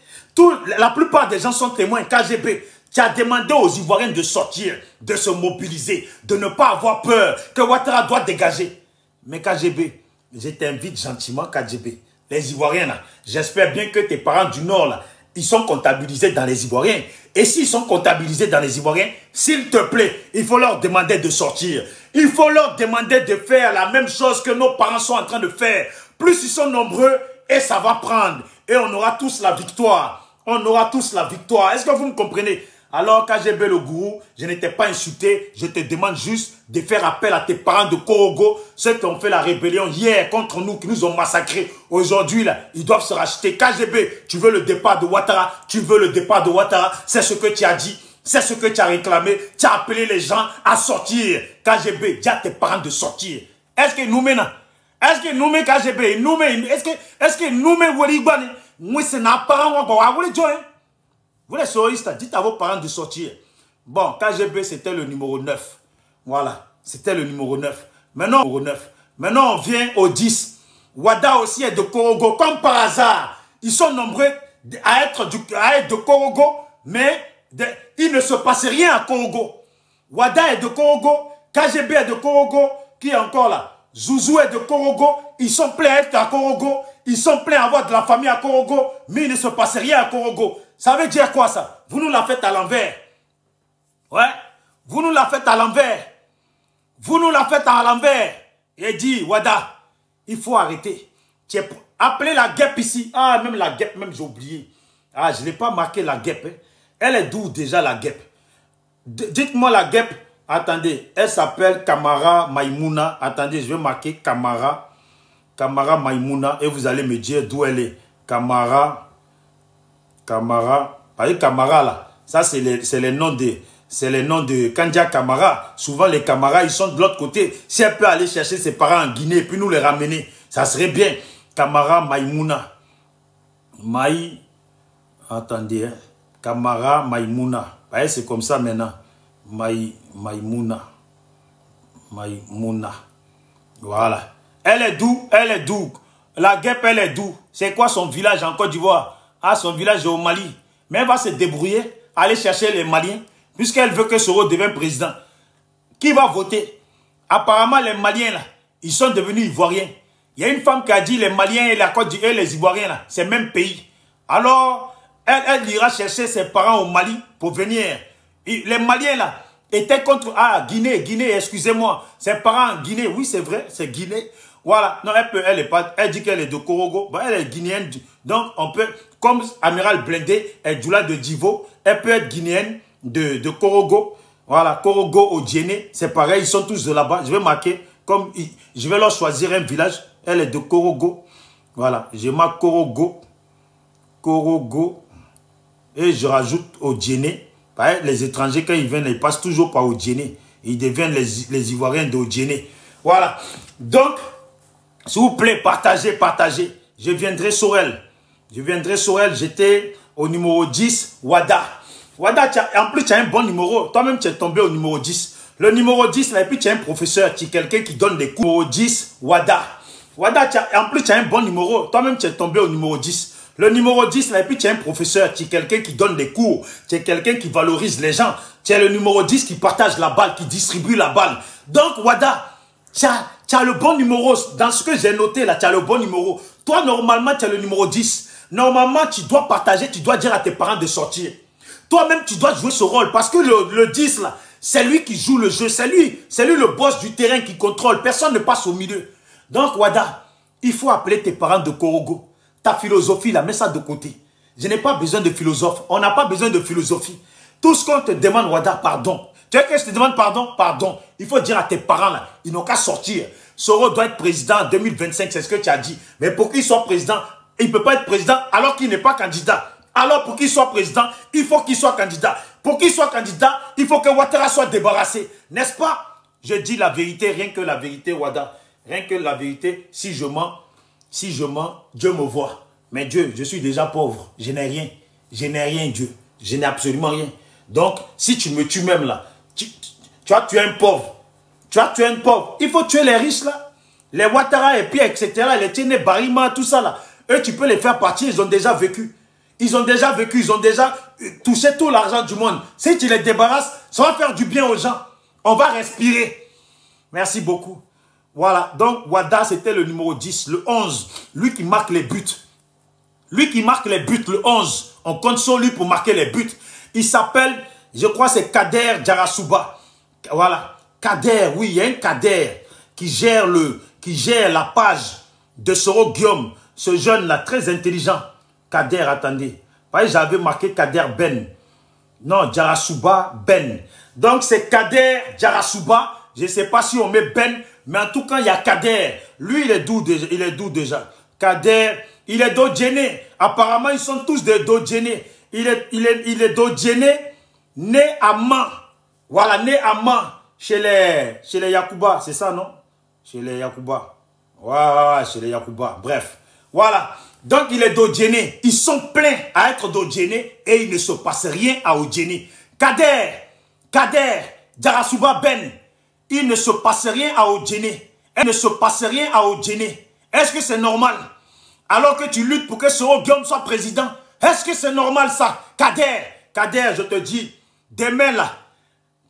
La plupart des gens sont témoins. KGB, tu as demandé aux Ivoiriens de sortir, de se mobiliser, de ne pas avoir peur, que Ouattara doit dégager. Mais KGB, je t'invite gentiment KGB. Les Ivoiriens là, j'espère bien que tes parents du Nord là, ils sont comptabilisés dans les Ivoiriens. Et s'ils sont comptabilisés dans les Ivoiriens, s'il te plaît, il faut leur demander de sortir. Il faut leur demander de faire la même chose que nos parents sont en train de faire. Plus ils sont nombreux, et ça va prendre. Et on aura tous la victoire. On aura tous la victoire. Est-ce que vous me comprenez? Alors, KGB le gourou, je ne t'ai pas insulté. Je te demande juste de faire appel à tes parents de Korogo, ceux qui ont fait la rébellion hier contre nous, qui nous ont massacrés. Aujourd'hui, là, ils doivent se racheter. KGB, tu veux le départ de Ouattara? Tu veux le départ de Ouattara? C'est ce que tu as dit. C'est ce que tu as réclamé. Tu as appelé les gens à sortir. KGB, dis à tes parents de sortir. Est-ce que nous maintenant? Est-ce que nous met KGB? Est-ce que nous met Oualigane? Moi, c'est n'a pas un vous les soroïstes, dites à vos parents de sortir. Bon, KGB, c'était le numéro 9. Voilà, c'était le numéro 9. Maintenant, on vient au 10. Wada aussi est de Korogo, comme par hasard. Ils sont nombreux à être de Korogo, mais il ne se passe rien à Korogo. Wada est de Korogo, KGB est de Korogo, qui est encore là? Zouzou est de Korogo, ils sont pleins à être à Korogo, ils sont pleins à avoir de la famille à Korogo, mais il ne se passe rien à Korogo. Ça veut dire quoi ça? Vous nous la faites à l'envers. Ouais, vous nous la faites à l'envers. Vous nous la faites à l'envers. Et dit, Wada, il faut arrêter. Appelez la guêpe ici. Ah, même la guêpe, même j'ai oublié. Ah, je n'ai pas marqué la guêpe. Hein. Elle est d'où déjà la guêpe? Dites-moi la guêpe. Attendez, elle s'appelle Kamara Maïmouna. Attendez, je vais marquer Kamara Maïmouna et vous allez me dire d'où elle est. Kamara. Voyez Kamara là. Ça, c'est les noms de Kandia Kamara. Souvent, les Kamara, ils sont de l'autre côté. Si elle peut aller chercher ses parents en Guinée et puis nous les ramener, ça serait bien. Kamara Maïmouna. Attendez, hein. Kamara Maïmouna. Voyez, c'est comme ça maintenant. Maïmouna. Voilà. Elle est d'où? Elle est d'où? La guêpe, elle est d'où? C'est quoi son village en Côte d'Ivoire? Ah, son village est au Mali. Mais elle va se débrouiller, aller chercher les Maliens, puisqu'elle veut que Soro devienne président. Qui va voter? Apparemment, les Maliens, là, ils sont devenus Ivoiriens. Il y a une femme qui a dit les Maliens et la Côte d'Ivoire et les Ivoiriens, là, c'est le même pays. Alors, elle ira chercher ses parents au Mali pour venir. Les Maliens, là, étaient contre... Ah, Guinée, excusez-moi. Ses parents en Guinée, oui, c'est vrai, c'est Guinée. Voilà. Non, elle dit qu'elle est de Korogo. Bah, elle est guinéenne. Donc, on peut... Comme Amiral Blindé est Djoula de Divo, elle peut être guinéenne de Korogo. Voilà, Korogo au Djéné, c'est pareil, ils sont tous de là-bas. Je vais marquer, comme je vais leur choisir un village. Elle est de Korogo. Voilà, je marque Korogo. Et je rajoute au Djéné. Les étrangers, quand ils viennent, ils passent toujours par au Djéné. Ils deviennent les Ivoiriens de Djéné. Voilà. Donc, s'il vous plaît, partagez. Je viendrai sur elle. J'étais au numéro 10, Wada. Wada, en plus, tu as un bon numéro. Toi-même, tu es tombé au numéro 10. Le numéro 10, là, et puis tu as un professeur, tu es quelqu'un qui donne des cours. Numéro 10, Wada. Wada, en plus, tu as un bon numéro. Toi-même, tu es tombé au numéro 10. Le numéro 10, là, et puis tu es un professeur, tu es quelqu'un qui donne des cours. Tu es quelqu'un qui valorise les gens. Tu es le numéro 10 qui partage la balle, qui distribue la balle. Donc, Wada, tu as le bon numéro. Dans ce que j'ai noté, là, tu as le bon numéro. Toi, normalement, tu as le numéro 10. Normalement, tu dois partager, tu dois dire à tes parents de sortir. Toi-même, tu dois jouer ce rôle. Parce que le 10, là, c'est lui qui joue le jeu. C'est lui le boss du terrain qui contrôle. Personne ne passe au milieu. Donc, Wada, il faut appeler tes parents de Korogo. Ta philosophie, là, mets ça de côté. Je n'ai pas besoin de philosophe. On n'a pas besoin de philosophie. Tout ce qu'on te demande, Wada, pardon. Tu veux que je te demande pardon? Pardon. Il faut dire à tes parents, là, ils n'ont qu'à sortir. Soro doit être président en 2025, c'est ce que tu as dit. Mais pour qu'il soit président, il ne peut pas être président alors qu'il n'est pas candidat. Alors pour qu'il soit président, il faut qu'il soit candidat. Pour qu'il soit candidat, il faut que Ouattara soit débarrassé. N'est-ce pas? Je dis la vérité, rien que la vérité, Wada. Rien que la vérité, si je mens, Dieu me voit. Mais Dieu, je suis déjà pauvre. Je n'ai rien. Je n'ai rien, Dieu. Je n'ai absolument rien. Donc, si tu me tues même là, tu vas tuer un pauvre. Tu vas tuer un pauvre. Il faut tuer les riches là. Les Ouattara et puis etc. Les Tiene Barima, tout ça là. Eux, tu peux les faire partir, ils ont déjà vécu. Ils ont déjà touché tout l'argent du monde. Si tu les débarrasses, ça va faire du bien aux gens. On va respirer. Merci beaucoup. Voilà, donc Wada, c'était le numéro 10, le 11. Lui qui marque les buts. Lui qui marque les buts, le 11. On compte sur lui pour marquer les buts. Il s'appelle, je crois c'est Kader Djarasouba. Voilà, Kader, oui, il y a un Kader qui gère la page de Soro Guillaume. Ce jeune-là, très intelligent. Kader, attendez. J'avais marqué Kader Ben. Non, Djarasouba Ben. Donc, c'est Kader Djarasouba. Je ne sais pas si on met Ben, mais en tout cas, il y a Kader. Lui, il est d'où déjà? Kader, il est d'Odjéné. Apparemment, ils sont tous d'Odjéné. Il est d'Odjéné, né à Man. Voilà, né à Man. Chez les Yakuba, c'est ça, non? Chez les Yakuba. Ouais, chez les Yakuba. Bref. Voilà. Donc, il est d'Odjéné. Ils sont pleins à être d'Odjéné et il ne se passe rien à Odjéné. Kader, Djarasouba Ben, il ne se passe rien à Odjéné. Il ne se passe rien à Odjéné. Est-ce que c'est normal? Alors que tu luttes pour que Soro Guillaume soit président, est-ce que c'est normal ça? Kader, Kader, je te dis, demain là,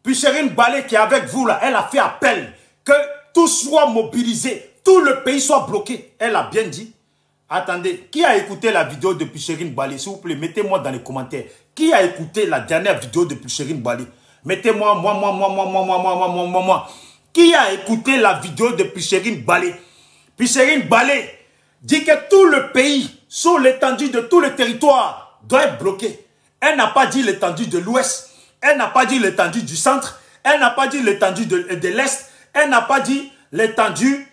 Picherine Balé qui est avec vous là, elle a fait appel que tout soit mobilisé, tout le pays soit bloqué. Elle a bien dit. Attendez, qui a écouté la vidéo de Picherine Balé? S'il vous plaît, mettez-moi dans les commentaires. Qui a écouté la dernière vidéo de Picherine Balé? Mettez-moi, moi. Qui a écouté la vidéo de Picherine Balé? Picherine Balé dit que tout le pays, sur l'étendue de tout le territoire, doit être bloqué. Elle n'a pas dit l'étendue de l'Ouest. Elle n'a pas dit l'étendue du centre. Elle n'a pas dit l'étendue de l'Est. Elle n'a pas dit l'étendue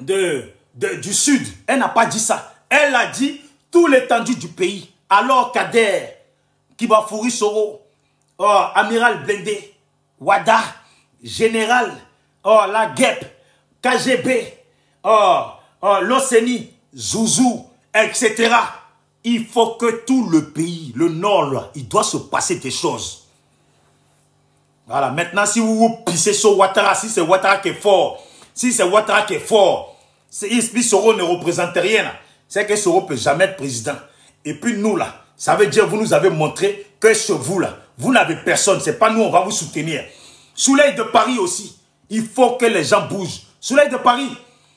du Sud. Elle n'a pas dit ça. Elle a dit tout l'étendue du pays. Alors Kader, Kibafouri Soro, Amiral Blindé, Wada, Général, la GEP, KGB, l'Océanie, Zouzou, etc. Il faut que tout le pays, le Nord, là, il doit se passer des choses. Voilà, maintenant, si vous vous pissez sur Ouattara, si c'est Ouattara qui est fort, si c'est Ouattara qui est fort, Soro ne représente rien. C'est que Soro ne peut jamais être président. Et puis nous, là, ça veut dire vous nous avez montré que chez vous, là, vous n'avez personne. Ce n'est pas nous, on va vous soutenir. Soleil de Paris aussi, il faut que les gens bougent. Soleil de Paris,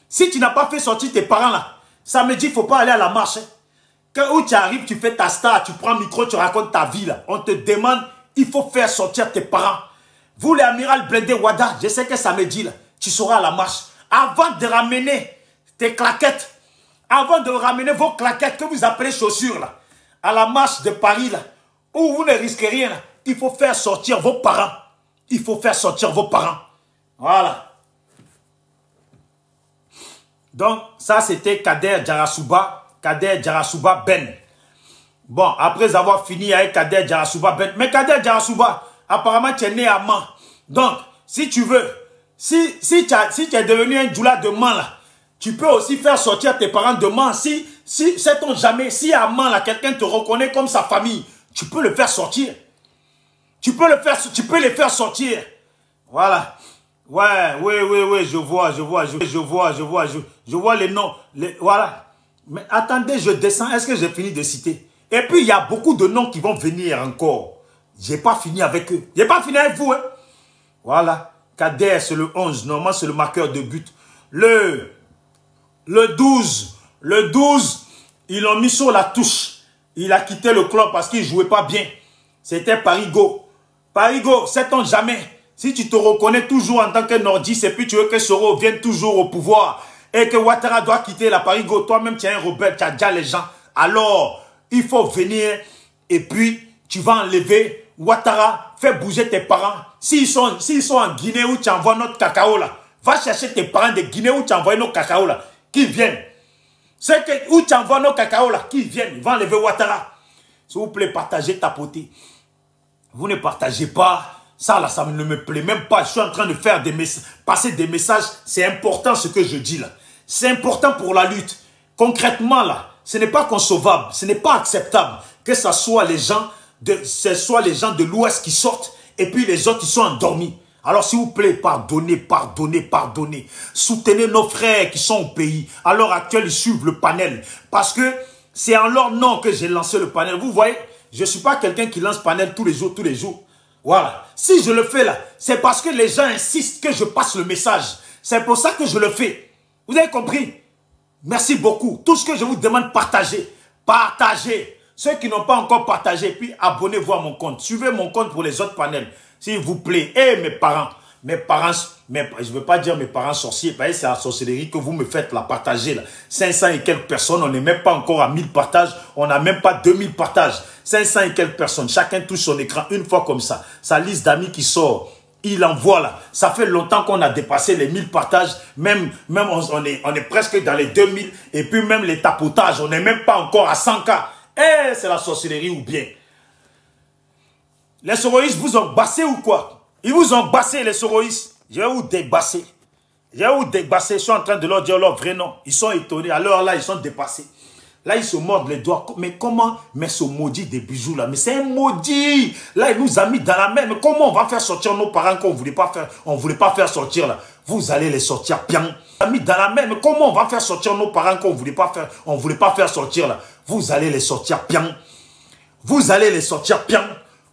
si tu n'as pas fait sortir tes parents, là, samedi, il ne faut pas aller à la marche. Hein. Quand où tu arrives, tu fais ta star, tu prends le micro, tu racontes ta vie, là. On te demande, il faut faire sortir tes parents. Vous, les amiral Blindé Wada, je sais que samedi, là, tu seras à la marche. Avant de ramener tes claquettes, avant de ramener vos claquettes que vous appelez chaussures, là, à la marche de Paris, là, où vous ne risquez rien, là, il faut faire sortir vos parents. Il faut faire sortir vos parents. Voilà. Donc, ça, c'était Kader Djarasouba Ben. Bon, après avoir fini avec Kader Djarasouba Ben, mais Kader Djarasouba, apparemment, tu es né à Mans. Donc, si tu veux, si tu es devenu un djoula de Mans, là, tu peux aussi faire sortir tes parents de Mans. Sait-on jamais, si à Mans, là, quelqu'un te reconnaît comme sa famille, tu peux le faire sortir. Tu peux les faire sortir. Voilà. Ouais, oui, je vois les noms. Voilà. Mais attendez, je descends. Est-ce que j'ai fini de citer? Et puis, il y a beaucoup de noms qui vont venir encore. Je n'ai pas fini avec eux. Je n'ai pas fini avec vous. Hein? Voilà. Kader, c'est le 11. Normalement, c'est le marqueur de but. Le 12, ils l'ont mis sur la touche. Il a quitté le club parce qu'il ne jouait pas bien. C'était Parigo. Parigo, sait-on jamais, si tu te reconnais toujours en tant que nordiste et puis tu veux que Soro vienne toujours au pouvoir et que Ouattara doit quitter la Parigo, toi-même tu es un rebelle, tu as déjà les gens, alors il faut venir et puis tu vas enlever Ouattara, fais bouger tes parents. S'ils sont en Guinée où tu envoies notre cacao là, va chercher tes parents de Guinée où tu envoies nos cacao là, qui viennent. C'est que où tu envoies nos cacao là, qui viennent, ils vont enlever Ouattara. S'il vous plaît, partagez, tapotez. Vous ne partagez pas. Ça, là, ça ne me plaît même pas. Je suis en train de faire passer des messages. C'est important ce que je dis là. C'est important pour la lutte. Concrètement, là, ce n'est pas concevable. Ce n'est pas acceptable que ce soit les gens de l'Ouest qui sortent et puis les autres qui sont endormis. Alors, s'il vous plaît, pardonnez. Soutenez nos frères qui sont au pays. À l'heure actuelle, ils suivent le panel. Parce que c'est en leur nom que j'ai lancé le panel. Vous voyez, je ne suis pas quelqu'un qui lance panel tous les jours. Voilà. Si je le fais là, c'est parce que les gens insistent que je passe le message. C'est pour ça que je le fais. Vous avez compris? Merci beaucoup. Tout ce que je vous demande, partagez. Partagez. Ceux qui n'ont pas encore partagé, puis abonnez-vous à mon compte. Suivez mon compte pour les autres panels. S'il vous plaît. Et mes parents, je ne veux pas dire mes parents sorciers, parce que c'est la sorcellerie que vous me faites la partager là. 500 et quelques personnes, on n'est même pas encore à 1000 partages, on n'a même pas 2000 partages. 500 et quelques personnes, chacun touche son écran une fois comme ça. Sa liste d'amis qui sort, il envoie là. Ça fait longtemps qu'on a dépassé les 1000 partages, même on est presque dans les 2000, et puis même les tapotages, on n'est même pas encore à 100K. Eh, c'est la sorcellerie ou bien. Les soroïstes vous ont bassé ou quoi? Ils vous ont bassé les soroïstes. Je vais vous débasser. Je suis en train de leur dire leur vrai nom. Ils sont étonnés. Alors là, ils sont dépassés. Là, ils se mordent les doigts. Mais comment? Mais ce maudit des bijoux là. Mais c'est un maudit. Là, il nous a mis dans la mer. Mais comment on va faire sortir nos parents qu'on ne voulait pas faire? On ne voulait pas faire sortir là. Vous allez les sortir bien. On a mis dans la mer. Mais comment on va faire sortir nos parents qu'on ne voulait pas faire? On ne voulait pas faire sortir là. Vous allez les sortir bien. Vous allez les sortir bien.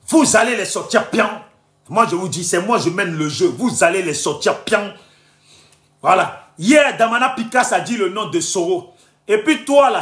Vous allez les sortir bien. Moi, je vous dis, c'est moi, je mène le jeu. Vous allez les sortir bien. Voilà. Hier, Damana Picasse a dit le nom de Soro. Et puis toi,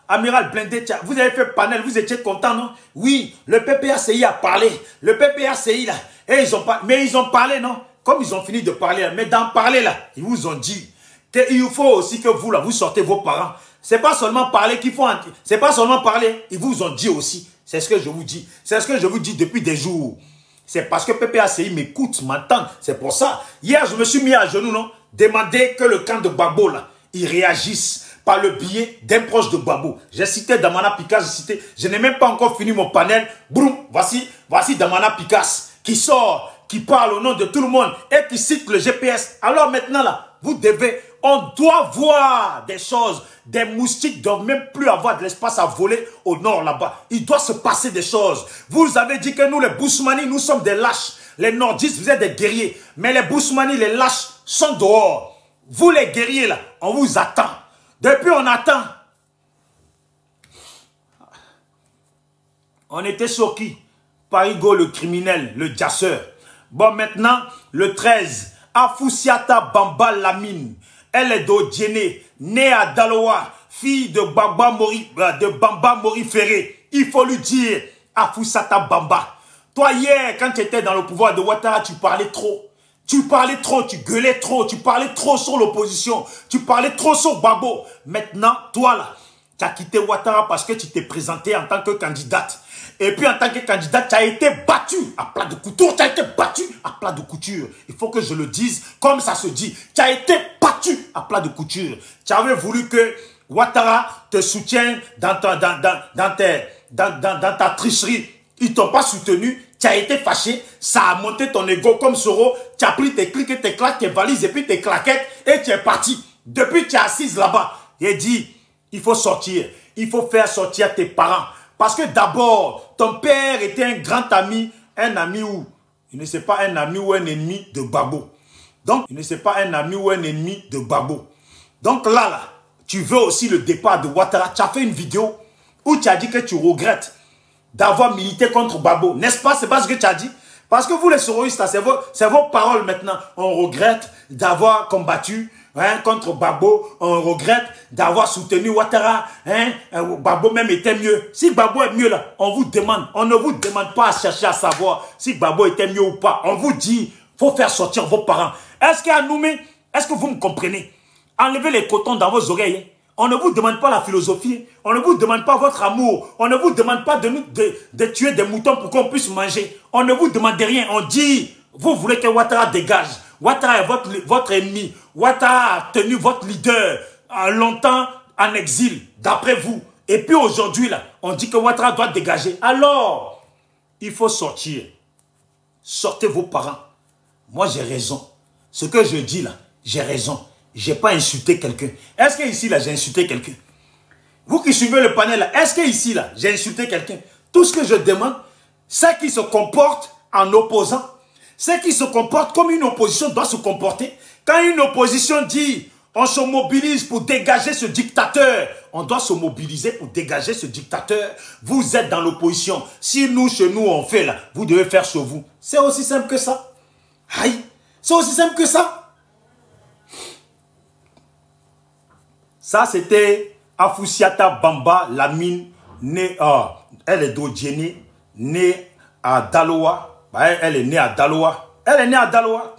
Amiral Blindé, vous avez fait panel, vous étiez content, non? Oui, le PPACI a parlé. Le PPACI, là, et ils ont parlé. Mais ils ont parlé, non? Comme ils ont fini de parler, mais d'en parler, là, ils vous ont dit qu'il faut aussi que vous, là, vous sortez vos parents. C'est pas seulement parler qu'il faut... C'est pas seulement parler, ils vous ont dit aussi. C'est ce que je vous dis. C'est ce que je vous dis depuis des jours. C'est parce que PPACI m'écoute, m'entend. C'est pour ça. Hier, je me suis mis à genoux, non? Demander que le camp de Gbagbo, là, il réagisse par le biais d'un proche de Gbagbo. J'ai cité Damana Picasse, je n'ai même pas encore fini mon panel. Boum, voici Damana Picasse qui sort, qui parle au nom de tout le monde et qui cite le GPS. Alors maintenant, là, vous devez... On doit voir des choses. Des moustiques ne doivent même plus avoir de l'espace à voler au nord là-bas. Il doit se passer des choses. Vous avez dit que nous, les Bousmani, nous sommes des lâches. Les nordistes, vous êtes des guerriers. Mais les Bousmani, les lâches, sont dehors. Vous, les guerriers, là, on vous attend. Depuis, on attend. On était sur qui? Parigo, le criminel, le jasseur. Bon, maintenant, le 13, Afoussiata Bamba Lamine. Elle est d'Odjene, née à Daloa, fille de Bamba Mori Ferré. Il faut lui dire, Afoussata Bamba. Toi, hier, quand tu étais dans le pouvoir de Ouattara, tu parlais trop. Tu parlais trop, tu gueulais trop, tu parlais trop sur l'opposition. Tu parlais trop sur Gbagbo. Maintenant, toi là, tu as quitté Ouattara parce que tu t'es présenté en tant que candidate. Et puis en tant que candidate, tu as été battu à plat de couture. Tu as été battu à plat de couture. Il faut que je le dise comme ça se dit. Tu as été battu à plat de couture. Tu avais voulu que Ouattara te soutienne dans ta tricherie. Ils ne t'ont pas soutenu. Tu as été fâché. Ça a monté ton ego comme Soro. Tu as pris tes clics, tes claques, tes valises et puis tes claquettes. Et tu es parti. Depuis, tu es assise là-bas. Et dit, il faut sortir. Il faut faire sortir tes parents. Parce que d'abord, ton père était un grand ami, un ami ou, il ne sait pas un ami ou un ennemi de Gbagbo. Donc, il ne sait pas un ami ou un ennemi de Gbagbo. Donc là, tu veux aussi le départ de Ouattara. Tu as fait une vidéo où tu as dit que tu regrettes d'avoir milité contre Gbagbo. N'est-ce pas? C'est pas ce que tu as dit. Parce que vous les soroïstes, c'est vos paroles maintenant. On regrette d'avoir combattu contre Gbagbo, on regrette d'avoir soutenu Ouattara. Gbagbo même était mieux. Si Gbagbo est mieux là, on vous demande. On ne vous demande pas à chercher à savoir si Gbagbo était mieux ou pas. On vous dit, faut faire sortir vos parents. Est-ce qu'à Noumé, est-ce que vous me comprenez? Enlevez les cotons dans vos oreilles. On ne vous demande pas la philosophie. On ne vous demande pas votre amour. On ne vous demande pas de tuer des moutons pour qu'on puisse manger. On ne vous demande rien. On dit, vous voulez que Ouattara dégage. Ouattara est votre ennemi. Ouattara a tenu votre leader longtemps en exil, d'après vous. Et puis aujourd'hui, là, on dit que Ouattara doit dégager. Alors, il faut sortir. Sortez vos parents. Moi, j'ai raison. Ce que je dis là, j'ai raison. Je n'ai pas insulté quelqu'un. Est-ce que ici, là, j'ai insulté quelqu'un? Vous qui suivez le panel, là, est-ce que ici, là, j'ai insulté quelqu'un? Tout ce que je demande, c'est qu'ils se comportent en opposant. C'est qu'ils se comportent comme une opposition doit se comporter. Quand une opposition dit, on se mobilise pour dégager ce dictateur, on doit se mobiliser pour dégager ce dictateur. Vous êtes dans l'opposition. Si nous, chez nous, on fait là, vous devez faire chez vous. C'est aussi simple que ça. Aïe, c'est aussi simple que ça. Ça, c'était Afoussiata Bamba Lamine, née elle est d'Odjene, née à Daloa. Elle est née à Daloa. Elle est née à Daloa.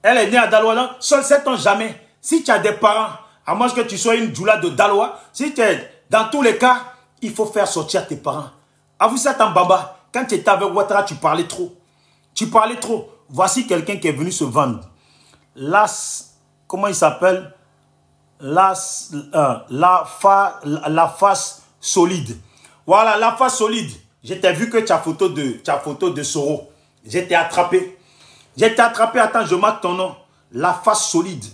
Elle est née à Daloa. Non, seul sait-on jamais. Si tu as des parents, à moins que tu sois une djoula de Daloa, si tu es, dans tous les cas, il faut faire sortir tes parents. Afoussiata Bamba, quand tu étais avec Ouattara, tu parlais trop. Tu parlais trop. Voici quelqu'un qui est venu se vendre. Comment il s'appelle? La face solide. Voilà, la face solide. Je t'ai vu que tu as photo de Soro. J'étais attrapé. J'étais attrapé. Attends, je marque ton nom. La face solide.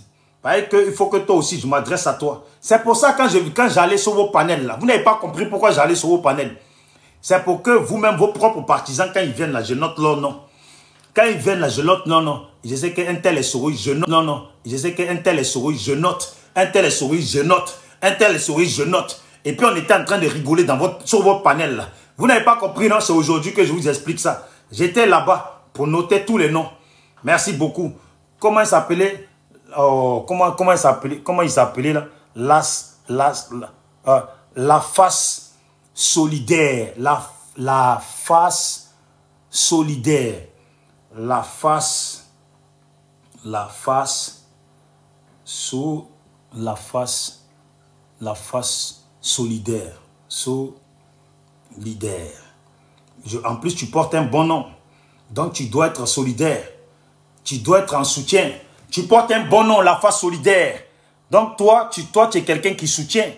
Il faut que toi aussi, je m'adresse à toi. C'est pour ça, quand j'allais sur vos panels, là, vous n'avez pas compris pourquoi j'allais sur vos panels. C'est pour que vous-même, vos propres partisans, quand ils viennent là, je note leur nom. Quand ils viennent là, je note non. Je sais qu'un tel est Soro, je note. Non. Je sais qu'un tel est Soro, je note. Un tel est Soro, je note. Un tel est Soro, je note. Et puis on était en train de rigoler sur votre panel là. Vous n'avez pas compris, non? C'est aujourd'hui que je vous explique ça. J'étais là-bas pour noter tous les noms. Merci beaucoup. Comment il s'appelait? Comment il s'appelait là? La face solidaire. La face solidaire. La face solidaire. Solidaire. En plus, tu portes un bon nom. Donc, tu dois être solidaire. Tu dois être en soutien. Tu portes un bon nom, la face solidaire. Donc, toi, tu es quelqu'un qui soutient.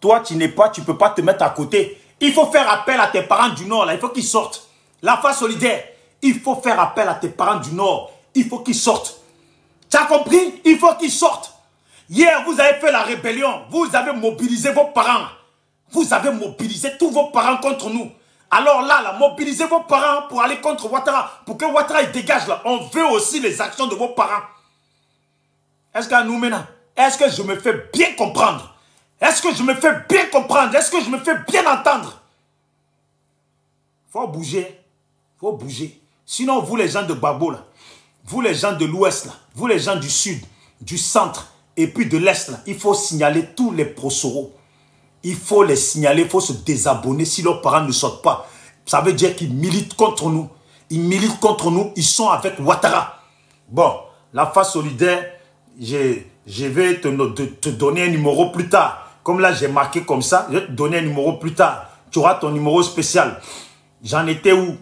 Toi, tu ne peux pas te mettre à côté. Il faut faire appel à tes parents du Nord. Là. Il faut qu'ils sortent. La face solidaire. Il faut faire appel à tes parents du Nord. Il faut qu'ils sortent. Tu as compris? Il faut qu'ils sortent. Hier, vous avez fait la rébellion. Vous avez mobilisé vos parents. Vous avez mobilisé tous vos parents contre nous. Alors là, mobilisez vos parents pour aller contre Ouattara. Pour que Ouattara il dégage là. On veut aussi les actions de vos parents. Est-ce qu'à nous maintenant, est-ce que je me fais bien comprendre? Est-ce que je me fais bien comprendre? Est-ce que je me fais bien entendre? Faut bouger. Faut bouger. Sinon, vous les gens de Gbagbo là, vous les gens de l'Ouest là, vous les gens du Sud, du Centre et puis de l'Est là, il faut signaler tous les prosauros. Il faut les signaler, il faut se désabonner si leurs parents ne sortent pas. Ça veut dire qu'ils militent contre nous. Ils militent contre nous, ils sont avec Ouattara. Bon, la face solidaire, je vais te donner un numéro plus tard. Comme là, j'ai marqué comme ça, je vais te donner un numéro plus tard. Tu auras ton numéro spécial. J'en étais où?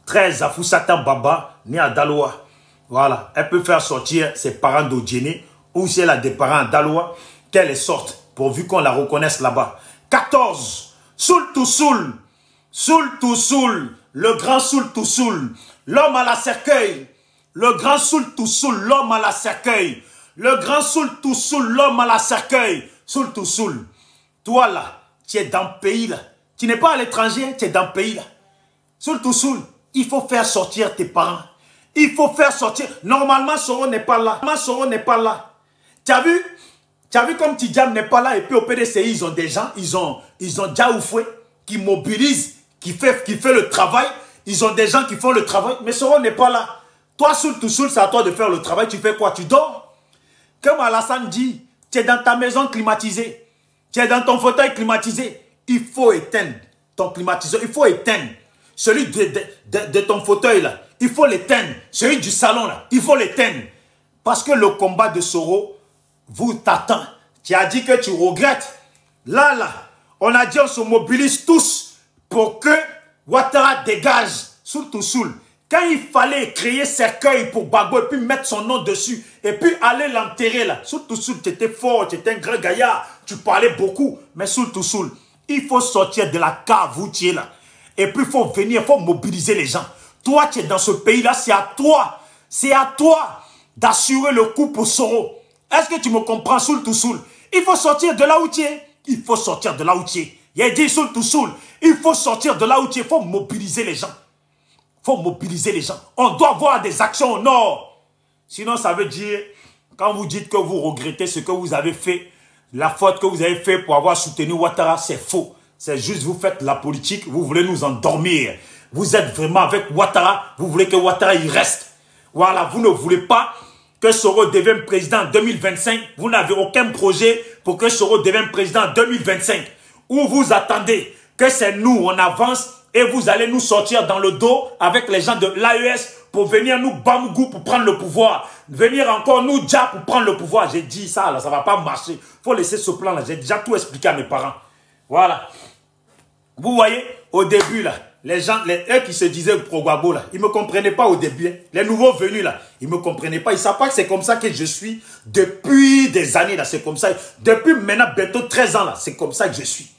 13 Afoussata Baba, né à Daloa. Voilà, elle peut faire sortir ses parents d'Odjéné ou si elle a des parents à Daloa, qu'elle les sorte. Pourvu qu'on la reconnaisse là-bas. 14. Soul to Soul. Soul to Soul. Le grand Soul to Soul. L'homme à la cercueil. Le grand Soul to Soul. L'homme à la cercueil. Le grand Soul to Soul. L'homme à la cercueil. Soul to Soul. Toi là, tu es dans le pays là. Tu n'es pas à l'étranger, tu es dans le pays là. Soul to Soul. Il faut faire sortir tes parents. Il faut faire sortir. Normalement, Soro n'est pas là. Normalement, Soro n'est pas là. Tu as vu? Tu as vu comme Tidjam n'est pas là et puis au PDCI, ils ont des gens, ils ont Djaoufoué qui mobilise, qui fait le travail. Ils ont des gens qui font le travail, mais Soro n'est pas là. Toi, Soul to Soul, c'est à toi de faire le travail. Tu fais quoi? Tu dors? Comme Alassane dit, tu es dans ta maison climatisée. Tu es dans ton fauteuil climatisé. Il faut éteindre ton climatiseur. Il faut éteindre. Celui de ton fauteuil là, il faut l'éteindre. Celui du salon là, il faut l'éteindre. Parce que le combat de Soro vous t'attend. Tu as dit que tu regrettes. Là, on a dit on se mobilise tous pour que Ouattara dégage Soul to Soul. Quand il fallait créer cercueil pour Gbagbo et puis mettre son nom dessus et puis aller l'enterrer là. Soul to Soul, tu étais fort, tu étais un grand gaillard, tu parlais beaucoup. Mais Soul to Soul, il faut sortir de la cave où tu es là. Et puis il faut venir, il faut mobiliser les gens. Toi, tu es dans ce pays-là, c'est à toi d'assurer le coup pour Soro. Est-ce que tu me comprends, Soul to Soul? Il faut sortir de là où tu es. Il faut sortir de là où tu es. Il a dit Soul to Soul. Il faut sortir de là où tu es. Il faut mobiliser les gens. Il faut mobiliser les gens. On doit avoir des actions au nord. Sinon, ça veut dire, quand vous dites que vous regrettez ce que vous avez fait, la faute que vous avez fait pour avoir soutenu Ouattara, c'est faux. C'est juste, vous faites la politique, vous voulez nous endormir. Vous êtes vraiment avec Ouattara, vous voulez que Ouattara y reste. Voilà, vous ne voulez pas que Soro devienne président en 2025. Vous n'avez aucun projet pour que Soro devienne président en 2025. Ou vous attendez que c'est nous, on avance et vous allez nous sortir dans le dos avec les gens de l'AES pour venir nous bamgou pour prendre le pouvoir. Venir encore nous dire pour prendre le pouvoir. J'ai dit ça, là, ça ne va pas marcher. Il faut laisser ce plan-là. J'ai déjà tout expliqué à mes parents. Voilà. Vous voyez, au début, là, les gens, eux qui se disaient pro Gbagbo, là, ils ne me comprenaient pas au début. Hein. Les nouveaux venus, là, ils ne me comprenaient pas. Ils ne savent pas que c'est comme ça que je suis depuis des années, là. C'est comme ça. Depuis maintenant, bientôt 13 ans, là, c'est comme ça que je suis.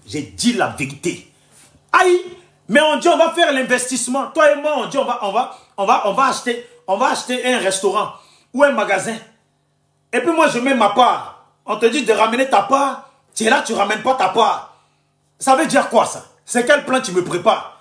J'ai dit la vérité. Aïe, mais on dit on va faire l'investissement. Toi et moi, on dit on va acheter un restaurant ou un magasin. Et puis moi, je mets ma part. On te dit de ramener ta part. Tu es là, tu ne ramènes pas ta part. Ça veut dire quoi ça? C'est quel plan tu me prépares?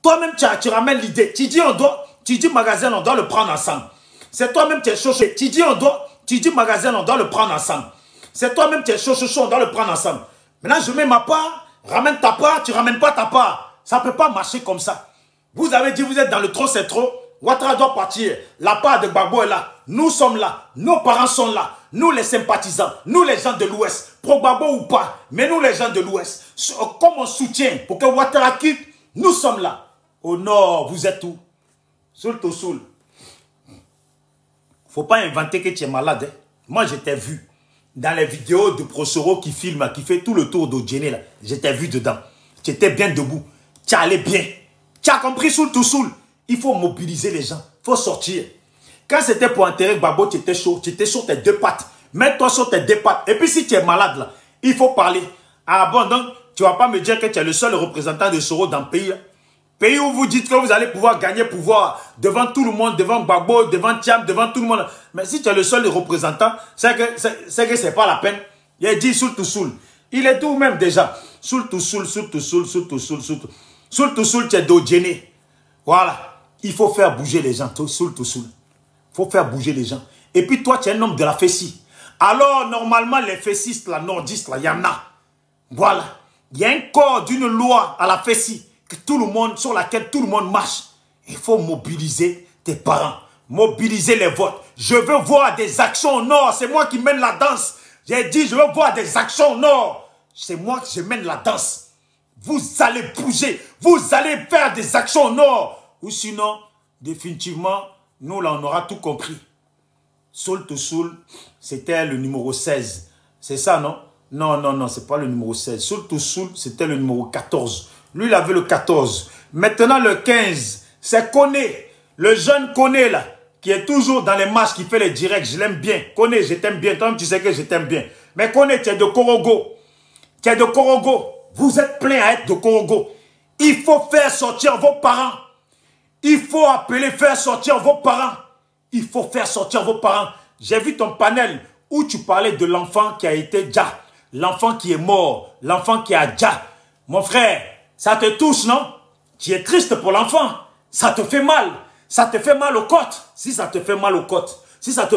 Toi-même, tu ramènes l'idée. Tu dis magasin, on doit le prendre ensemble. C'est toi-même qui es chaud. Tu dis magasin, on doit le prendre ensemble. C'est toi-même qui es chaud, on doit le prendre ensemble. Maintenant, je mets ma part. Ramène ta part, tu ramènes pas ta part. Ça ne peut pas marcher comme ça. Vous avez dit, vous êtes dans le trop, c'est trop. Ouattara doit partir. La part de Gbagbo est là. Nous sommes là. Nos parents sont là. Nous les sympathisants. Nous les gens de l'Ouest. Pro Gbagbo ou pas. Mais nous les gens de l'Ouest. Comme on soutient pour que Ouattara quitte, nous sommes là. Au nord, vous êtes où? Soul to soul. Faut pas inventer que tu es malade. Hein. Moi, je t'ai vu. Dans les vidéos de Prosoro qui filme, qui fait tout le tour d'Odjene, là. Je t'ai vu dedans. Tu étais bien debout. Tu allais bien. Tu as compris, soul to soul. Il faut mobiliser les gens. Il faut sortir. Quand c'était pour enterrer Gbagbo, tu étais chaud. Tu étais sur tes deux pattes. Mets-toi sur tes deux pattes. Et puis si tu es malade, là, il faut parler. Ah bon, donc, tu ne vas pas me dire que tu es le seul représentant de Soro dans le pays. Là. Pays où vous dites que vous allez pouvoir gagner pouvoir devant tout le monde, devant Gbagbo, devant Thiam, devant tout le monde. Mais si tu es le seul représentant, c'est que ce n'est pas la peine. Il a dit soul to soul. Il est d'où même déjà? Soul to soul, soul to soul, soul to soul, soul to soul. Soul to soul, tu es d'Odjene. Voilà. Il faut faire bouger les gens. Soul to soul. Il faut faire bouger les gens. Et puis toi, tu es un homme de la fessie. Alors, normalement, les fessistes, la nordistes, il y en a. Voilà. Il y a un corps d'une loi à la fessie que tout le monde, sur laquelle tout le monde marche. Il faut mobiliser tes parents. Mobiliser les votes. Je veux voir des actions au nord. C'est moi qui mène la danse. J'ai dit, je veux voir des actions au nord. C'est moi qui mène la danse. Vous allez bouger. Vous allez faire des actions au nord. Ou sinon, définitivement, nous, là, on aura tout compris. Soul to Soul, c'était le numéro 16. C'est ça, non? Non, non, non, c'est pas le numéro 16. Soul to Soul, c'était le numéro 14. Lui, il avait le 14. Maintenant, le 15, c'est Koné. Le jeune Koné, là, qui est toujours dans les matchs, qui fait les directs. Je l'aime bien. Koné, je t'aime bien. Toi-même, tu sais que je t'aime bien. Mais Koné, tu es de Korogo. Tu es de Korogo. Vous êtes plein à être de Korogo. Il faut faire sortir vos parents. Il faut appeler, faire sortir vos parents. Il faut faire sortir vos parents. J'ai vu ton panel où tu parlais de l'enfant qui a été déjà. L'enfant qui est mort. L'enfant qui a déjà. Mon frère, ça te touche, non? Tu es triste pour l'enfant. Ça te fait mal. Ça te fait mal aux côtes. Si ça te fait mal aux côtes. Si ça te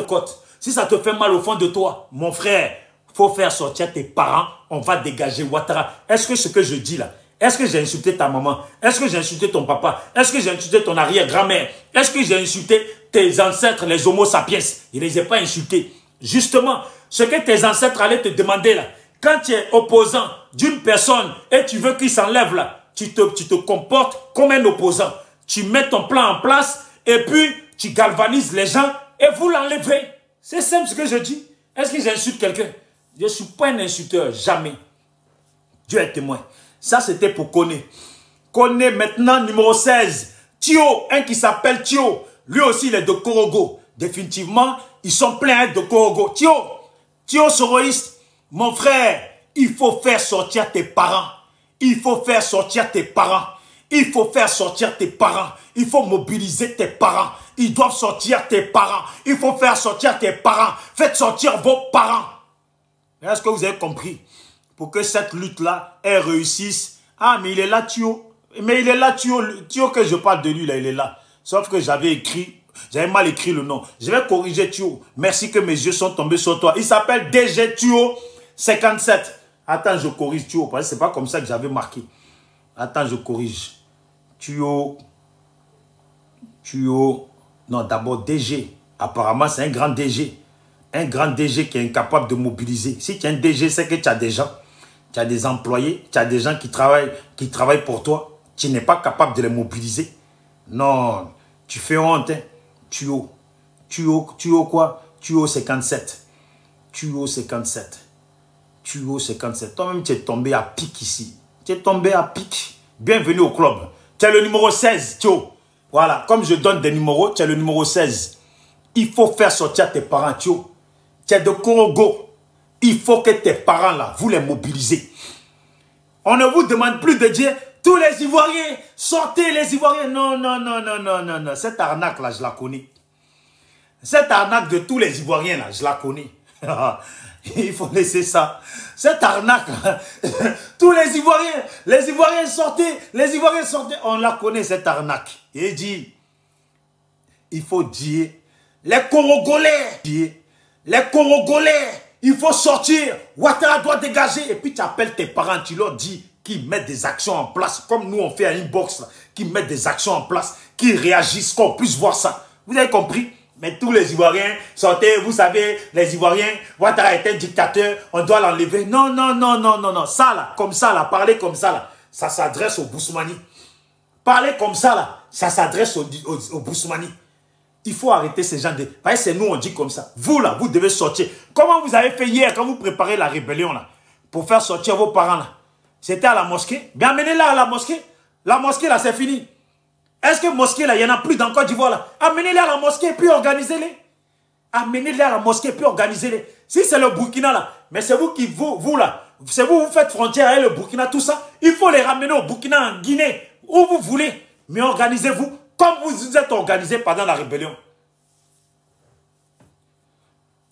fait mal au fond de toi. Mon frère, il faut faire sortir tes parents. On va dégager Ouattara. Est-ce que ce que je dis là, est-ce que j'ai insulté ta maman? Est-ce que j'ai insulté ton papa? Est-ce que j'ai insulté ton arrière-grand-mère? Est-ce que j'ai insulté tes ancêtres, les homo sapiens? Je ne les ai pas insultés. Justement, ce que tes ancêtres allaient te demander là, quand tu es opposant d'une personne et tu veux qu'il s'enlève là, tu te comportes comme un opposant. Tu mets ton plan en place et puis tu galvanises les gens et vous l'enlevez. C'est simple ce que je dis. Est-ce que j'insulte quelqu'un? Je ne suis pas un insulteur, jamais. Dieu est témoin. Ça, c'était pour Koné. Koné, maintenant, numéro 16. Thio, un qui s'appelle Thio. Lui aussi, il est de Korogo. Définitivement, ils sont pleins de Korogo. Thio soroïste, mon frère, il faut faire sortir tes parents. Il faut faire sortir tes parents. Il faut faire sortir tes parents. Il faut mobiliser tes parents. Ils doivent sortir tes parents. Il faut faire sortir tes parents. Faites sortir vos parents. Est-ce que vous avez compris? Pour que cette lutte-là, elle réussisse. Ah, mais il est là, Thio. Mais il est là, Thio que je parle de lui, là, il est là. Sauf que j'avais mal écrit le nom. Je vais corriger Thio. Merci que mes yeux sont tombés sur toi. Il s'appelle DG Thio 57. Attends, je corrige Thio, parce que c'est pas comme ça que j'avais marqué. Attends, je corrige. Thio. Non, d'abord DG. Apparemment, c'est un grand DG. Un grand DG qui est incapable de mobiliser. Si tu es un DG, c'est que tu as des gens. Tu as des employés, tu as des gens qui travaillent pour toi. Tu n'es pas capable de les mobiliser. Non, tu fais honte. Hein. Thio quoi? Thio 57. Thio 57. Thio 57. Toi-même, tu es tombé à pic ici. Tu es tombé à pic. Bienvenue au club. Tu es le numéro 16, Thio. Voilà, comme je donne des numéros, tu es le numéro 16. Il faut faire sortir tes parents, Thio. Tu es de Korogo. Il faut que tes parents, là, vous les mobilisez. On ne vous demande plus de dire, tous les Ivoiriens, sortez les Ivoiriens. Non, non, non, non, non, non, non. Cette arnaque-là, je la connais. Cette arnaque de tous les Ivoiriens, là, je la connais. Il faut laisser ça. Cette arnaque, là, tous les Ivoiriens sortez, les Ivoiriens sortez. On la connaît, cette arnaque. Il dit, il faut dire, les Korogolais, il faut sortir, Ouattara doit dégager. Et puis tu appelles tes parents, tu leur dis, qui mettent des actions en place, comme nous on fait à Inbox, là, qui mettent des actions en place, qui réagissent, qu'on puisse voir ça. Vous avez compris? Mais tous les Ivoiriens, sortez, vous savez, les Ivoiriens, Ouattara est un dictateur, on doit l'enlever. Non, non, non, non, non, non. Ça là, comme ça là, parler comme ça là, ça s'adresse au Boussoumani. Parler comme ça là, ça s'adresse au Boussoumani. Il faut arrêter ces gens de... Parce que c'est nous, on dit comme ça. Vous là, vous devez sortir. Comment vous avez fait hier quand vous préparez la rébellion là, pour faire sortir vos parents là? C'était à la mosquée. Bien amenez-la à la mosquée. La mosquée là, c'est fini. Est-ce que mosquée là, il n'y en a plus dans Côte d'Ivoire là? Amenez-les à la mosquée et puis organisez-les. Amenez-les à la mosquée et puis organisez-les. Si c'est le Burkina là, mais c'est vous qui, vous là, c'est vous faites frontière avec le Burkina, tout ça. Il faut les ramener au Burkina, en Guinée, où vous voulez. Mais organisez-vous comme vous vous êtes organisé pendant la rébellion.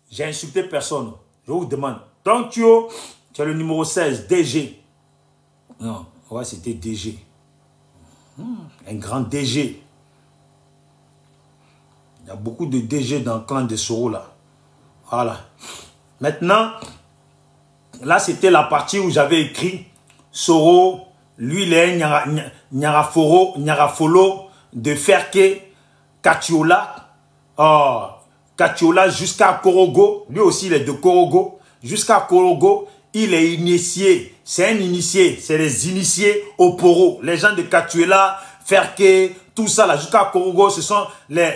J'ai insulté personne. Je vous demande. Donc tu es le numéro 16, DG. Non, ouais, c'était DG. Un grand DG. Il y a beaucoup de DG dans le clan de Soro là. Voilà. Maintenant, là c'était la partie où j'avais écrit Soro, lui il est Nyarafolo de Ferke, Katiola, Katiola jusqu'à Korogo. Lui aussi il est de Korogo. Jusqu'à Korogo, il est initié. C'est un initié. C'est les initiés au Poro. Les gens de Katiola, Ferke, tout ça là, jusqu'à Korogo, ce sont les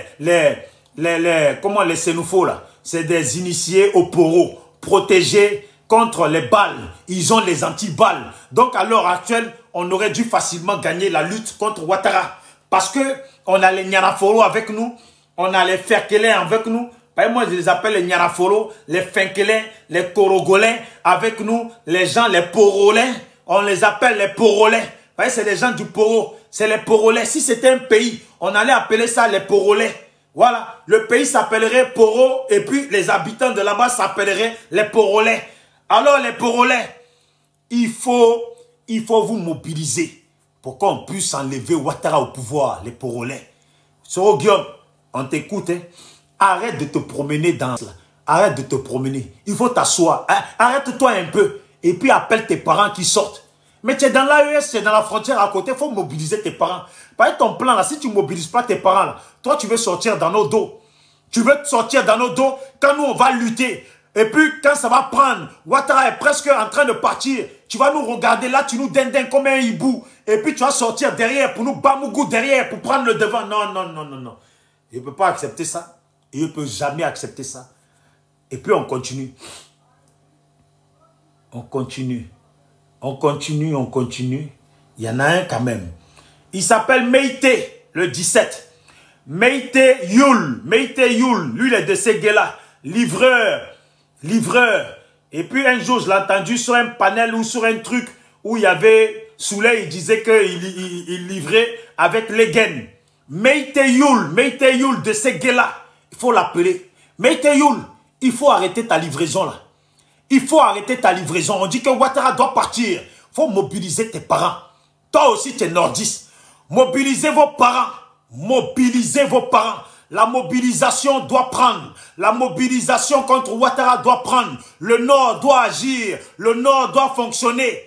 Sénoufos là. C'est des initiés au Poro, protégés contre les balles. Ils ont les anti-balles. Donc à l'heure actuelle, on aurait dû facilement gagner la lutte contre Ouattara. Parce que on a les Nyarafolo avec nous, on a les Ferkelais avec nous. Moi, je les appelle les Nyarafolo, les Fenkele, les Korogolais avec nous, les gens, les Porolais. On les appelle les Porolais. C'est les gens du Poro, c'est les Porolais. Si c'était un pays, on allait appeler ça les Porolais. Voilà, le pays s'appellerait Poro et puis les habitants de là-bas s'appelleraient les Porolais. Alors les Porolais, il faut vous mobiliser pour qu'on puisse enlever Ouattara au pouvoir, les Porolais. Soro Guillaume, on t'écoute, hein? Arrête de te promener dans cela. Arrête de te promener. Il faut t'asseoir. Hein? Arrête-toi un peu et puis appelle tes parents qui sortent. Mais tu es dans l'AES, tu es dans la frontière à côté, il faut mobiliser tes parents. Par exemple, ton plan là, si tu ne mobilises pas tes parents là, toi tu veux sortir dans nos dos. Tu veux sortir dans nos dos quand nous on va lutter. Et puis quand ça va prendre, Ouattara est presque en train de partir. Tu vas nous regarder là, tu nous dindins comme un hibou. Et puis tu vas sortir derrière pour nous bamougou derrière pour prendre le devant. Non, non, non, non, non. Je ne peux pas accepter ça. Et je ne peux jamais accepter ça. Et puis on continue. On continue. On continue, on continue. Il y en a un quand même. Il s'appelle Meïté, le 17. Meïté Youl. Meïté Youl. Lui, il est de Séguéla. Livreur. Livreur. Et puis un jour, je l'ai entendu sur un panel ou sur un truc où il y avait Souley, il disait qu'il livrait avec les gaines. Meïté Youl de Séguéla. Il faut l'appeler. Meïté Youl, il faut arrêter ta livraison là. Il faut arrêter ta livraison. On dit que Ouattara doit partir. Il faut mobiliser tes parents. Toi aussi, tu es nordiste. Mobilisez vos parents. Mobilisez vos parents. La mobilisation doit prendre. La mobilisation contre Ouattara doit prendre. Le Nord doit agir. Le Nord doit fonctionner.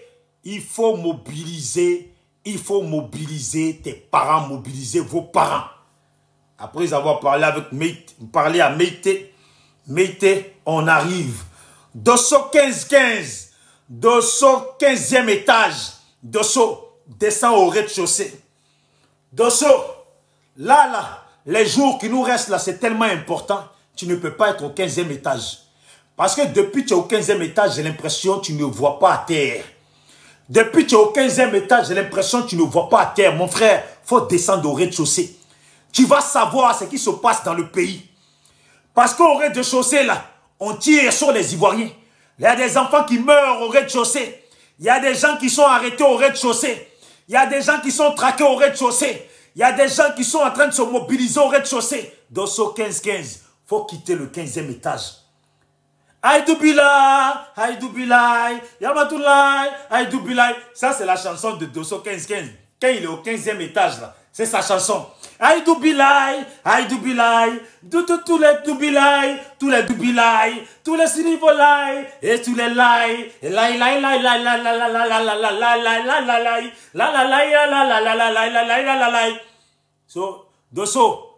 Il faut mobiliser. Il faut mobiliser tes parents. Mobiliser vos parents. Après avoir parlé avec Meïté, à Meïté, Meïté, on arrive. Dosso 15-15. Dosso 15e étage. Dosso, descend au rez-de-chaussée. Dosso, là, les jours qui nous restent là, c'est tellement important. Tu ne peux pas être au 15e étage. Parce que depuis que tu es au 15e étage, j'ai l'impression que tu ne vois pas à terre. Depuis que tu es au 15e étage, j'ai l'impression que tu ne vois pas à terre. Mon frère, il faut descendre au rez-de-chaussée. Tu vas savoir ce qui se passe dans le pays. Parce qu'au rez-de-chaussée, là, on tire sur les Ivoiriens. Il y a des enfants qui meurent au rez-de-chaussée. Il y a des gens qui sont arrêtés au rez-de-chaussée. Il y a des gens qui sont traqués au rez-de-chaussée. Il y a des gens qui sont en train de se mobiliser au rez-de-chaussée. Dosso 15-15. Il faut quitter le 15e étage. Aïdoubilay, Aïdoubilay, Yamatoulay, Aïdoubilay. Ça, c'est la chanson de Dosso 15-15. Quand il est au 15e étage, là, C'est sa chanson. Aïe doubilai, tous les doubilai, tous les doubilai, tous les sirivolai, et tous les lai, et lai lai lai lai lai lai lai lai lai lai lai lai lai lai. So, Dosso,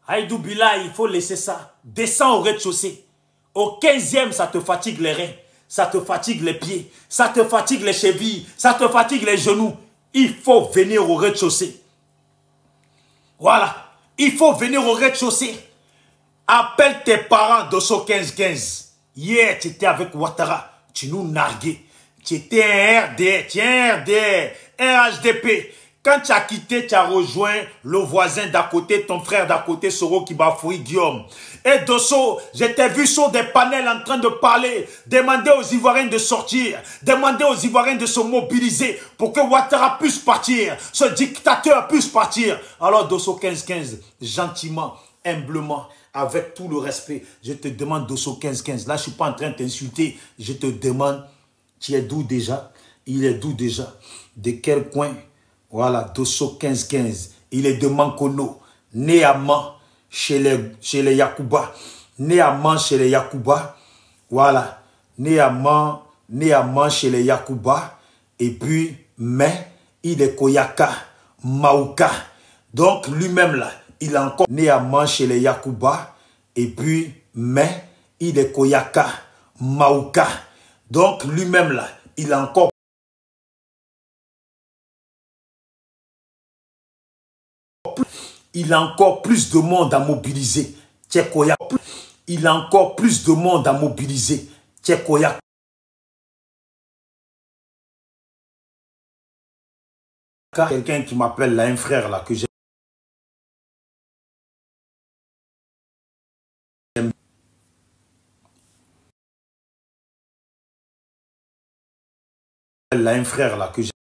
aïe doubilai, il faut laisser ça. Descends au rez-de-chaussée. Au 15e, ça te fatigue les reins, ça te fatigue les pieds, ça te fatigue les chevilles, ça te fatigue les genoux. Il faut venir au rez-de-chaussée. Voilà. Il faut venir au rez-de-chaussée. Appelle tes parents Dosso 15-15. Hier, tu étais avec Ouattara. Tu nous narguais. Tu étais un RDR. Tu es un RDR. Un HDP. Quand tu as quitté, tu as rejoint le voisin d'à côté, ton frère d'à côté, Soro Kibafoui Guillaume. Et Dosso, je t'ai vu sur des panels en train de parler, demander aux Ivoiriens de sortir, demander aux Ivoiriens de se mobiliser pour que Ouattara puisse partir, ce dictateur puisse partir. Alors Dosso 15-15, gentiment, humblement, avec tout le respect, je te demande Dosso 15-15. Là, je ne suis pas en train de t'insulter, je te demande, tu es d'où déjà? Il est d'où déjà? De quel coin? Voilà, Dosso 15-15. Il est de Mankono, né à Man, chez les Yakuba. Né à Man, chez les Yakuba. Voilà, né à Man chez les Yakuba. Et puis, mais, il est Koyaka, Maouka. Donc, lui-même là, il est encore né à Man chez les Yakuba. Et puis, mais, il est Koyaka, Maouka. Donc, lui-même là, il a encore plus de monde à mobiliser. Il a encore plus de monde à mobiliser. Tchekoya. Quelqu'un qui m'appelle là, un frère là, que j'aime. Là, un frère là, que j'aime.